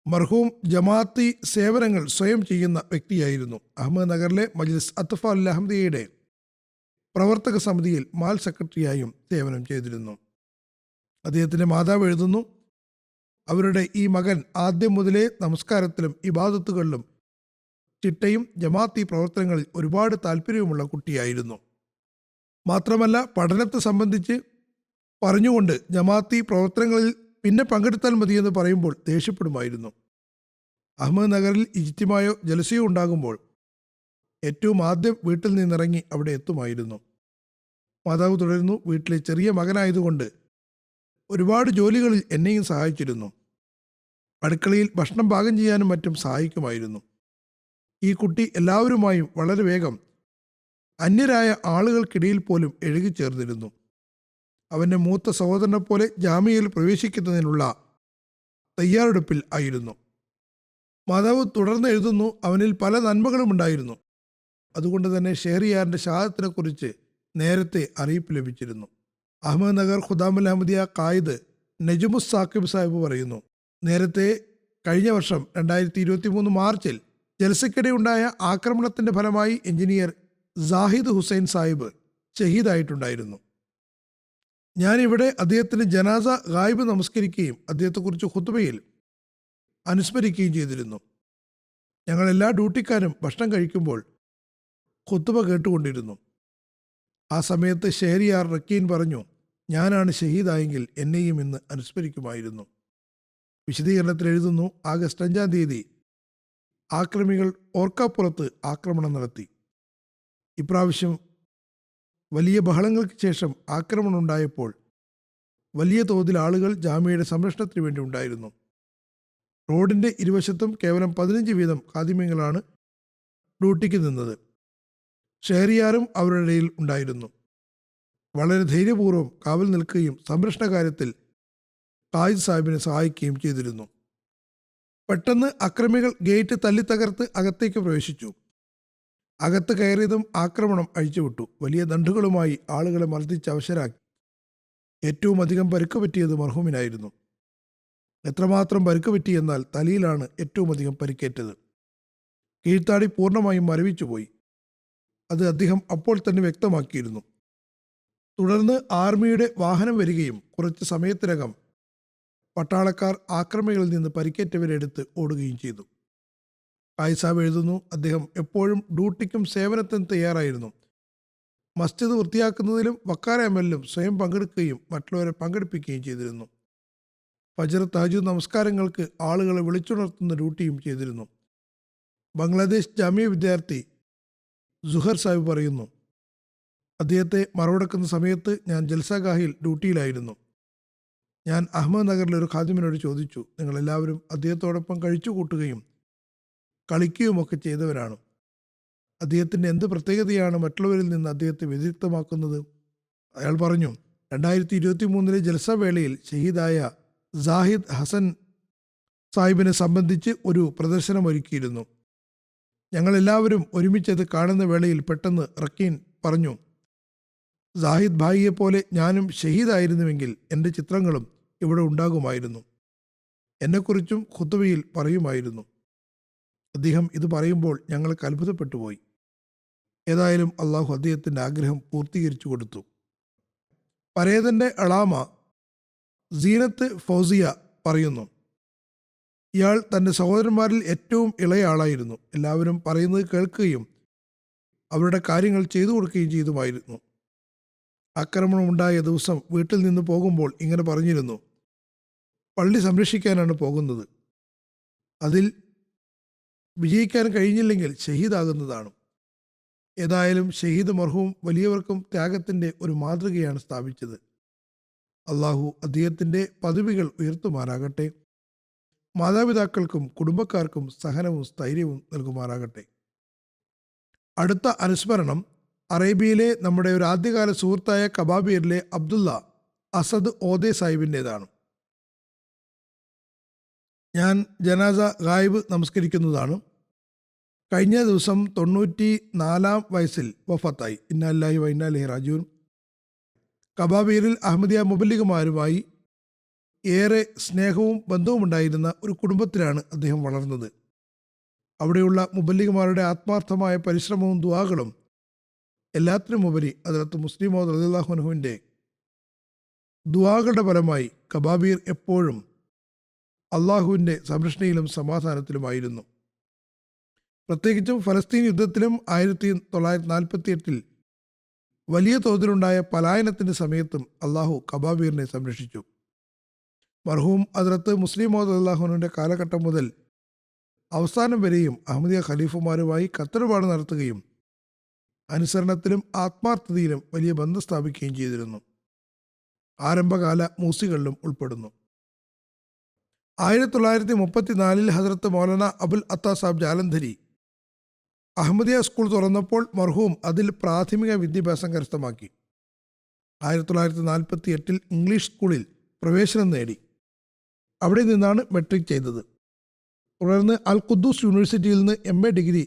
മർഹൂം ജമാഅത്തി സേവനങ്ങൾ സ്വയം ചെയ്യുന്ന വ്യക്തിയായിരുന്നു. അഹമ്മദ് നഗറിലെ മജ്ലിസ് അത്ഫാൽ അഹമ്മദിയയുടെ പ്രവർത്തക സമിതിയിൽ മാൽ സെക്രട്ടറിയായും സേവനം ചെയ്തിരുന്നു. അദ്ദേഹത്തിൻ്റെ മാതാവ് എഴുതുന്നു, അവരുടെ ഈ മകൻ ആദ്യം മുതലേ നമസ്കാരത്തിലും ഇബാദത്തുകളിലും ചിട്ടയും ജമാഅത്തി പ്രവർത്തനങ്ങളിൽ ഒരുപാട് താല്പര്യവുമുള്ള കുട്ടിയായിരുന്നു. മാത്രമല്ല പഠനത്തെ സംബന്ധിച്ച് പറഞ്ഞുകൊണ്ട് ജമാഅത്തി പ്രവർത്തനങ്ങളിൽ പിന്നെ പങ്കെടുത്താൽ മതിയെന്ന് പറയുമ്പോൾ ദേഷ്യപ്പെടുമായിരുന്നു. അഹമ്മദ് നഗറിൽ ഇജ്തിമായോ ജലസയോ ഉണ്ടാകുമ്പോൾ ഏറ്റവും ആദ്യം വീട്ടിൽ നിന്നിറങ്ങി അവിടെ എത്തുമായിരുന്നു. മാതാവ് തുടരുന്നു, വീട്ടിലെ ചെറിയ മകനായതുകൊണ്ട് ഒരുപാട് ജോലികളിൽ എന്നെയും സഹായിച്ചിരുന്നു. അടുക്കളയിൽ ഭക്ഷണം പാകം ചെയ്യാനും മറ്റും സഹായിക്കുമായിരുന്നു. ഈ കുട്ടി എല്ലാവരുമായും വളരെ വേഗം അന്യരായ ആളുകൾക്കിടയിൽ പോലും എഴുകിച്ചേർന്നിരുന്നു. അവൻ്റെ മൂത്ത സഹോദരനെ പോലെ ജാമ്യയിൽ പ്രവേശിക്കുന്നതിനുള്ള തയ്യാറെടുപ്പിൽ ആയിരുന്നു. മാതാവ് തുടർന്ന് എഴുതുന്നു, അവനിൽ പല നന്മകളും ഉണ്ടായിരുന്നു. അതുകൊണ്ട് തന്നെ ഷെഹറിയാറിൻ്റെ ഷഹാദത്തിനെക്കുറിച്ച് നേരത്തെ അറിയിപ്പ് ലഭിച്ചിരുന്നു. അഹമ്മദ് നഗർ ഖുദാമുൽ അഹമ്മദിയ ഖായിദ് നജുമുസ് സാക്കിബ് സാഹിബ് പറയുന്നു, നേരത്തെ കഴിഞ്ഞ വർഷം 2023 മാർച്ചിൽ ജൽസയ്ക്കിടെയുണ്ടായ ആക്രമണത്തിൻ്റെ ഫലമായി എഞ്ചിനീയർ സാഹിദ് ഹുസൈൻ സാഹിബ് ഷഹീദായിട്ടുണ്ടായിരുന്നു. ഞാനിവിടെ അദ്ദേഹത്തിന് ജനാസ ഗായിബ് നമസ്കരിക്കുകയും അദ്ദേഹത്തെക്കുറിച്ച് ഖുത്ബയിൽ അനുസ്മരിക്കുകയും ചെയ്തിരുന്നു. ഞങ്ങൾ എല്ലാ ഡ്യൂട്ടിക്കാരും ഭക്ഷണം കഴിക്കുമ്പോൾ ഖുത്ബ കേട്ടുകൊണ്ടിരുന്നു. ആ സമയത്ത് ഷെഹരിയാർ റക്കീൻ പറഞ്ഞു, ഞാനാണ് ഷഹീദായെങ്കിൽ എന്നെയും ഇന്ന് അനുസ്മരിക്കുമായിരുന്നു. വിശദീകരണത്തിൽ എഴുതുന്നു, ആഗസ്റ്റ് 5 ആക്രമികൾ ഓർക്കാപ്പുറത്ത് ആക്രമണം നടത്തി. ഇപ്രാവശ്യം വലിയ ബഹളങ്ങൾക്ക് ശേഷം ആക്രമണം ഉണ്ടായപ്പോൾ വലിയ തോതിൽ ആളുകൾ ജാമ്യയുടെ സംരക്ഷണത്തിന് വേണ്ടി ഉണ്ടായിരുന്നു. റോഡിൻ്റെ ഇരുവശത്തും കേവലം 15 വീതം ഖാദിമ്യങ്ങളാണ് ഡ്യൂട്ടിക്ക് നിന്നത്. ഷെഹരിയാറും അവരുടെ ഇടയിൽ ഉണ്ടായിരുന്നു. വളരെ ധൈര്യപൂർവ്വം കാവൽ നിൽക്കുകയും സംരക്ഷണ കാര്യത്തിൽ ഖായിദ് സാഹിബിനെ സഹായിക്കുകയും ചെയ്തിരുന്നു. പെട്ടെന്ന് അക്രമികൾ ഗേറ്റ് തല്ലിത്തകർത്ത് അകത്തേക്ക് പ്രവേശിച്ചു. അകത്ത് കയറിയതും ആക്രമണം അഴിച്ചുവിട്ടു. വലിയ ദണ്ഡുകളുമായി ആളുകളെ മർദ്ദിച്ച് അവശരാക്കി. ഏറ്റവും അധികം പരുക്ക് പറ്റിയത് മർഹൂമിനായിരുന്നു. എത്രമാത്രം പരുക്ക് പറ്റിയെന്നാൽ തലയിലാണ് ഏറ്റവും അധികം പരിക്കേറ്റത്. കീഴ്ത്താടി പൂർണ്ണമായും മരവിച്ചുപോയി. അത് അദ്ദേഹം അപ്പോൾ തന്നെ വ്യക്തമാക്കിയിരുന്നു. തുടർന്ന് ആർമിയുടെ വാഹനം വരികയും കുറച്ച് സമയത്തിനകം പട്ടാളക്കാർ ആക്രമികളിൽ നിന്ന് പരിക്കേറ്റവരെ എടുത്ത് ഓടുകയും ചെയ്തു. ഖായിദ് സാഹിബ് എഴുതുന്നു, അദ്ദേഹം എപ്പോഴും ഡ്യൂട്ടിക്കും സേവനത്തിനും തയ്യാറായിരുന്നു. മസ്ജിദ് വൃത്തിയാക്കുന്നതിലും വക്കാര അമലിലും സ്വയം പങ്കെടുക്കുകയും മറ്റുള്ളവരെ പങ്കെടുപ്പിക്കുകയും ചെയ്തിരുന്നു. ഫജ്ർ, തഹജ്ജുദ് നമസ്കാരങ്ങൾക്ക് ആളുകളെ വിളിച്ചുണർത്തുന്ന ഡ്യൂട്ടിയും ചെയ്തിരുന്നു. ബംഗ്ലാദേശ് ജാമിയ വിദ്യാർത്ഥി സുഹർ സാഹിബ് പറയുന്നു, അദ്ദേഹത്തെ മറവടക്കുന്ന സമയത്ത് ഞാൻ ജൽസാഗാഹിൽ ഡ്യൂട്ടിയിലായിരുന്നു. ഞാൻ അഹമ്മദ് നഗറിലെ ഒരു ഖാദിമിനോട് ചോദിച്ചു, നിങ്ങളെല്ലാവരും അദ്ദേഹത്തോടൊപ്പം കഴിച്ചു കൂട്ടുകയും കളിക്കുകയുമൊക്കെ ചെയ്തവരാണ്. അദ്ദേഹത്തിൻ്റെ എന്ത് പ്രത്യേകതയാണ് മറ്റുള്ളവരിൽ നിന്ന് അദ്ദേഹത്തെ വ്യതിരിക്തമാക്കുന്നത്? അയാൾ പറഞ്ഞു, 2023 ജൽസ വേളയിൽ ഷഹീദായ സാഹിദ് ഹസൻ സാഹിബിനെ സംബന്ധിച്ച് ഒരു പ്രദർശനം ഒരുക്കിയിരുന്നു. ഞങ്ങളെല്ലാവരും ഒരുമിച്ചത് കാണുന്ന വേളയിൽ പെട്ടെന്ന് റക്കീൻ പറഞ്ഞു, സാഹിദ് ഭായിയെപ്പോലെ ഞാനും ഷഹീദായിരുന്നുവെങ്കിൽ എൻ്റെ ചിത്രങ്ങളും ഇവിടെ ഉണ്ടാകുമായിരുന്നു. എന്നെക്കുറിച്ചും ഖുത്ബയിൽ പറയുമായിരുന്നു. അദ്ദേഹം ഇത് പറയുമ്പോൾ ഞങ്ങൾക്ക് അത്ഭുതപ്പെട്ടുപോയി. ഏതായാലും അള്ളാഹു അദ്ദേഹത്തിൻ്റെ ആഗ്രഹം പൂർത്തീകരിച്ചു കൊടുത്തു. പരേതൻ്റെ അളാമ സീനത്ത് ഫൗസിയ പറയുന്നു, ഇയാൾ തൻ്റെ സഹോദരന്മാരിൽ ഏറ്റവും ഇളയ ആളായിരുന്നു. എല്ലാവരും പറയുന്നത് കേൾക്കുകയും അവരുടെ കാര്യങ്ങൾ ചെയ്തു കൊടുക്കുകയും ചെയ്തുമായിരുന്നു. ആക്രമണമുണ്ടായ ദിവസം വീട്ടിൽ നിന്ന് പോകുമ്പോൾ ഇങ്ങനെ പറഞ്ഞിരുന്നു, പള്ളി സംരക്ഷിക്കാനാണ് പോകുന്നത്. അതിൽ വിജയിക്കാൻ കഴിഞ്ഞില്ലെങ്കിൽ ഷഹീദാകുന്നതാണ്. ഏതായാലും ഷഹീദ് മർഹൂം വലിയവർക്കും ത്യാഗത്തിൻ്റെ ഒരു മാതൃകയാണ് സ്ഥാപിച്ചത്. അള്ളാഹു അദ്ദേഹത്തിൻ്റെ പദവികൾ ഉയർത്തുമാറാകട്ടെ. മാതാപിതാക്കൾക്കും കുടുംബക്കാർക്കും സഹനവും സ്ഥൈര്യവും നൽകുമാറാകട്ടെ. അടുത്ത അനുസ്മരണം അറേബ്യയിലെ നമ്മുടെ ഒരു ആദ്യകാല സുഹൃത്തായ കബാബീറിലെ അബ്ദുള്ള അസദ് ഓദെ സാഹിബിൻ്റേതാണ്. ഞാൻ ജനാസ ഗായിബ് നമസ്കരിക്കുന്നതാണ്. കഴിഞ്ഞ ദിവസം 94 വയസ്സിൽ വഫാത്തായി. ഇന്നല്ലാഹി വ ഇന്നാ ഇലൈഹി റാജിഊൻ. കബാബീറിൽ അഹമ്മദിയ മുബല്ലിഗുമാരുമായി ഏറെ സ്നേഹവും ബന്ധവുമുണ്ടായിരുന്ന ഒരു കുടുംബത്തിലാണ് അദ്ദേഹം വളർന്നത്. അവിടെയുള്ള മുബല്ലിഗുമാരുടെ ആത്മാർത്ഥമായ പരിശ്രമവും ദുആകളും എല്ലാത്തിനുമുപരി ഹദ്റത്ത് മുസ്ലിം മൗഊദ് റളിയല്ലാഹു അൻഹുവിൻ്റെ ദുആകളുടെ ഫലമായി കബാബീർ എപ്പോഴും അള്ളാഹുവിൻ്റെ സംരക്ഷണയിലും സമാധാനത്തിലുമായിരുന്നു. പ്രത്യേകിച്ചും ഫലസ്തീൻ യുദ്ധത്തിലും 1948 വലിയ തോതിലുണ്ടായ പലായനത്തിൻ്റെ സമയത്തും അള്ളാഹു കബാബീറിനെ സംരക്ഷിച്ചു. മർഹൂം ഹദ്റത്ത് മുസ്ലിം മൗഊദ് റളിയല്ലാഹു അൻഹുവിൻ്റെ കാലഘട്ടം മുതൽ അവസാനം വരെയും അഹമ്മദിയ ഖലീഫുമാരുമായി കത്തിടപാട് നടത്തുകയും അനുസരണത്തിലും ആത്മാർത്ഥതയിലും വലിയ ബന്ധം സ്ഥാപിക്കുകയും ചെയ്തിരുന്നു. ആരംഭകാല മൂസികളിലും ഉൾപ്പെടുന്നു. 1934 ഹദ്റത്ത് മൗലാന അബുൽ അത്താ സാബ് ജാലന്ധരി അഹമ്മദിയ സ്കൂൾ തുറന്നപ്പോൾ മർഹൂം അതിൽ പ്രാഥമിക വിദ്യാഭ്യാസം കരസ്ഥമാക്കി. 1948 ഇംഗ്ലീഷ് സ്കൂളിൽ പ്രവേശനം നേടി. അവിടെ നിന്നാണ് മെട്രിക് ചെയ്തത്. തുടർന്ന് അൽ ഖുദ്ദൂസ് യൂണിവേഴ്സിറ്റിയിൽ നിന്ന് MA ഡിഗ്രി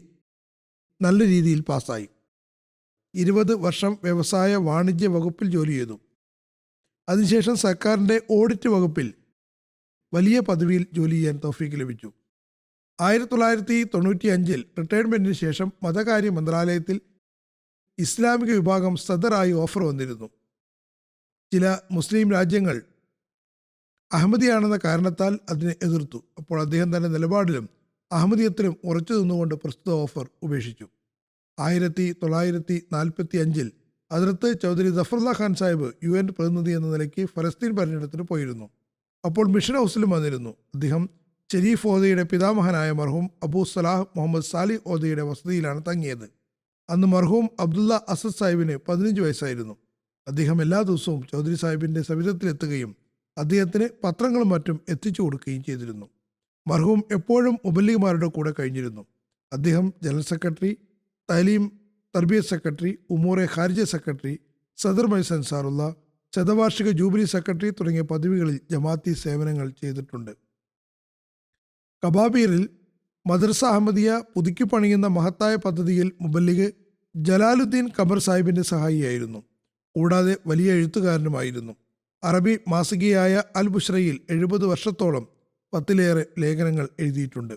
നല്ല രീതിയിൽ പാസ്സായി. 20 വർഷം വ്യവസായ വാണിജ്യ വകുപ്പിൽ ജോലി ചെയ്തു. അതിനുശേഷം സർക്കാരിൻ്റെ ഓഡിറ്റ് വകുപ്പിൽ വലിയ പദവിയിൽ ജോലി ചെയ്യാൻ തൗഫീക്ക് ലഭിച്ചു. 1995 റിട്ടയർമെൻറ്റിന് ശേഷം മതകാര്യ മന്ത്രാലയത്തിൽ ഇസ്ലാമിക വിഭാഗം സദറായി ഓഫർ വന്നിരുന്നു. ചില മുസ്ലിം രാജ്യങ്ങൾ അഹമ്മദിയാണെന്ന കാരണത്താൽ അതിനെ എതിർത്തു. അപ്പോൾ അദ്ദേഹം തൻ്റെ നിലപാടിലും അഹമ്മദിയത്തിലും ഉറച്ചു നിന്നുകൊണ്ട് പ്രസ്തുത ഓഫർ ഉപേക്ഷിച്ചു. 1945 ഹദ്റത്ത് ചൗധരി സഫറുല്ലാ ഖാൻ സാഹിബ് UN പ്രതിനിധി എന്ന നിലയ്ക്ക് ഫലസ്തീൻ പര്യടനത്തിന് പോയിരുന്നു. അപ്പോൾ മിഷൻ ഹൗസിലും വന്നിരുന്നു. അദ്ദേഹം ഷെരീഫ് ഓദയുടെ പിതാമഹനായ മർഹൂം അബൂ സലാഹ് മുഹമ്മദ് സാലി ഓദയുടെ വസതിയിലാണ് തങ്ങിയത്. അന്ന് മർഹൂം അബ്ദുള്ള അസദ് സാഹിബിന് 15 വയസ്സായിരുന്നു. അദ്ദേഹം എല്ലാ ദിവസവും ചൗധരി സാഹിബിൻ്റെ സവിധത്തിലെത്തുകയും അദ്ദേഹത്തിന് പത്രങ്ങളും മറ്റും എത്തിച്ചു കൊടുക്കുകയും ചെയ്തിരുന്നു. മർഹൂം എപ്പോഴും മുബല്ലിഗുമാരുടെ കൂടെ കഴിഞ്ഞിരുന്നു. അദ്ദേഹം ജനറൽ സെക്രട്ടറി, തലീം തർബിയത്ത് സെക്രട്ടറി, ഉമൂറെ ഖാരിജ സെക്രട്ടറി, സദർ മജ്ലിസ് അൻസാറുള്ള, ശതവാർഷിക ജൂബിലി സെക്രട്ടറി തുടങ്ങിയ പദവികളിൽ ജമാഅത്തി സേവനങ്ങൾ ചെയ്തിട്ടുണ്ട്. കബാബീറിൽ മദ്രസ അഹമ്മദിയ പുതുക്കി പണിയുന്ന മഹത്തായ പദ്ധതിയിൽ മുബല്ലിഗ് ജലാലുദ്ദീൻ ഖമർ സാഹിബിൻ്റെ സഹായിയായിരുന്നു. കൂടാതെ വലിയ എഴുത്തുകാരനുമായിരുന്നു. അറബി മാസികയായ അൽ ബുഷ്രയിൽ 70 വർഷത്തോളം 10-ലേറെ ലേഖനങ്ങൾ എഴുതിയിട്ടുണ്ട്.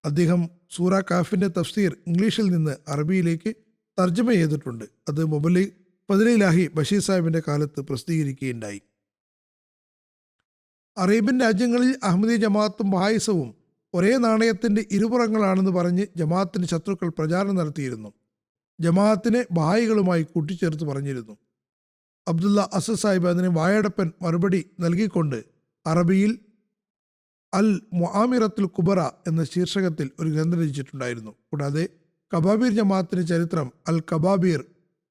അദ്ദേഹം സൂറ കാഫിൻ്റെ തഫ്സീർ ഇംഗ്ലീഷിൽ നിന്ന് അറബിയിലേക്ക് തർജ്ജമ ചെയ്തിട്ടുണ്ട്. അത് മുബല്ലിഗ് ഫദ്ലിലാഹി ബഷീർ സാഹിബിൻ്റെ കാലത്ത് പ്രസിദ്ധീകരിക്കുകയുണ്ടായി. അറേബ്യൻ രാജ്യങ്ങളിൽ അഹമ്മദി ജമാഅത്തും ബഹായിസവും ഒരേ നാണയത്തിൻ്റെ ഇരുപുറങ്ങളാണെന്ന് പറഞ്ഞ് ജമാഅത്തിന് ശത്രുക്കൾ പ്രചാരണം നടത്തിയിരുന്നു. ജമാഅത്തിനെ ബഹായികളുമായി കൂട്ടിച്ചേർത്ത് പറഞ്ഞിരുന്നു. അബ്ദുള്ള അസദ് സാഹിബ് അതിന് വായടപ്പൻ മറുപടി നൽകിക്കൊണ്ട് അറബിയിൽ അൽ മുആമിറത്തുൽ കുബറ എന്ന ശീർഷകത്തിൽ ഒരു ഗ്രന്ഥം രചിച്ചിട്ടുണ്ടായിരുന്നു. കൂടാതെ കബാബീർ ജമാഅത്തിൻ്റെ ചരിത്രം അൽ കബാബീർ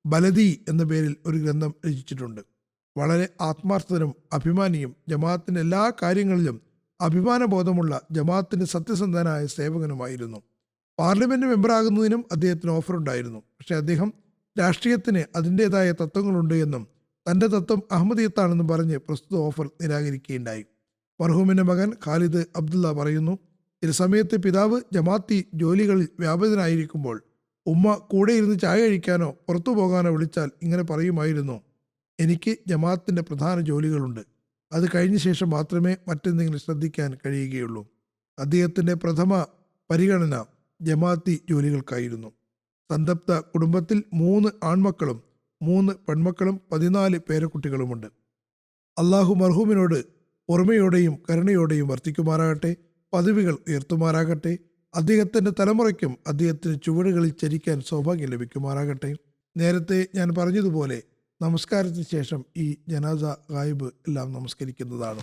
ബലദി എന്ന പേരിൽ ഒരു ഗ്രന്ഥം രചിച്ചിട്ടുണ്ട്. വളരെ ആത്മാർത്ഥനും അഭിമാനിയും ജമാഅത്തിൻ്റെ എല്ലാ കാര്യങ്ങളിലും അഭിമാനബോധമുള്ള ജമാഅത്തിൻ്റെ സത്യസന്ധനായ സേവകനുമായിരുന്നു. പാർലമെൻറ്റ് മെമ്പറാകുന്നതിനും അദ്ദേഹത്തിന് ഓഫറുണ്ടായിരുന്നു. പക്ഷേ അദ്ദേഹം രാഷ്ട്രീയത്തിന് അതിൻ്റേതായ തത്വങ്ങളുണ്ട് എന്നും തൻ്റെ തത്വം അഹമ്മദിയത്താണെന്നും പറഞ്ഞ് പ്രസ്തുത ഓഫർ നിരാകരിക്കുകയുണ്ടായി. മർഹൂമിൻ്റെ മകൻ ഖാലിദ് അബ്ദുള്ള പറയുന്നു, ഒരു സമയത്ത് പിതാവ് ജമാഅത്തി ജോലികളിൽ വ്യാപൃതനായിരിക്കുമ്പോൾ ഉമ്മ കൂടെ ഇരുന്ന് ചായ കഴിക്കാനോ പുറത്തു പോകാനോ വിളിച്ചാൽ ഇങ്ങനെ പറയുമായിരുന്നു, എനിക്ക് ജമാഅത്തിൻ്റെ പ്രധാന ജോലികളുണ്ട്, അത് കഴിഞ്ഞ ശേഷം മാത്രമേ മറ്റെന്തെങ്കിലും ശ്രദ്ധിക്കാൻ കഴിയുകയുള്ളൂ. അദ്ദേഹത്തിൻ്റെ പ്രഥമ പരിഗണന ജമാഅത്തി ജോലികൾക്കായിരുന്നു. സന്തപ്ത കുടുംബത്തിൽ 3 ആൺമക്കളും 3 പെൺമക്കളും 14 പേരക്കുട്ടികളുമുണ്ട്. അള്ളാഹു മർഹൂമിനോട് ഓർമ്മയോടെയും കരുണയോടെയും വർത്തിക്കുമാറാകട്ടെ, പദവികൾ ഉയർത്തുമാറാകട്ടെ, അദ്ദേഹത്തിൻ്റെ തലമുറയ്ക്കും അദ്ദേഹത്തിൻ്റെ ചുവടുകളിൽ ചരിക്കാൻ സൗഭാഗ്യം ലഭിക്കുമാറാകട്ടെ. നേരത്തെ ഞാൻ പറഞ്ഞതുപോലെ നമസ്കാരത്തിന് ശേഷം ഈ ജനാസ ഗായിബ് എല്ലാം നമസ്കരിക്കുന്നതാണ്.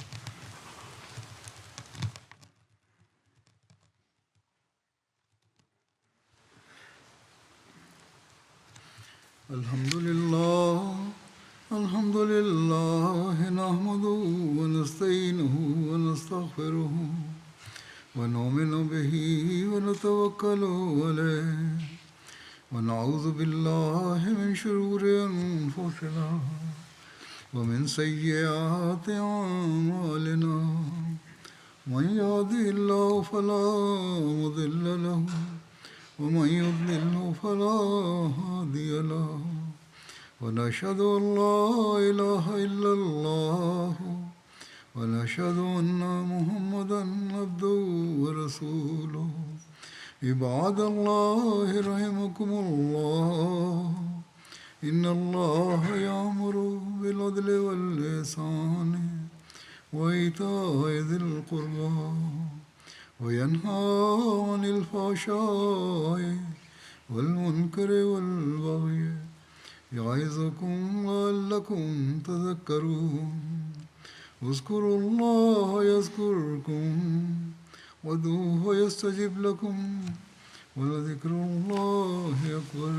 അൽഹംദുലില്ലാഹി നഹ്മദുഹു വനസ്തഈനുഹു വനസ്തഗ്ഫിറുഹു വനുഅ്മിനു ബിഹി വനതവക്കലു അലൈഹി വനഊദു ബില്ലാഹി മിൻ ശുറൂരി അൻഫുസിനാ വമിൻ സയ്യിആതി അഅ്മാലിനാ മൻ യഹ്ദിഹില്ലാഹു ഫലാ മുദില്ല ലഹു വമൻ യുദ്ലിൽഹു ഫലാ ഹാദിയ ലഹു ونشهد أن لا إله إلا الله ونشهد أن محمدا عبده ورسوله عباد الله رحمكم الله إن الله يأمر بالعدل والإحسان وإيتاء ذي القربى وينهى عن الفحشاء والمنكر والبغي يعظكم لعلكم تذكرون اذكروا الله يذكركم وادعوه يستجب لكم ولذكر الله أكبر.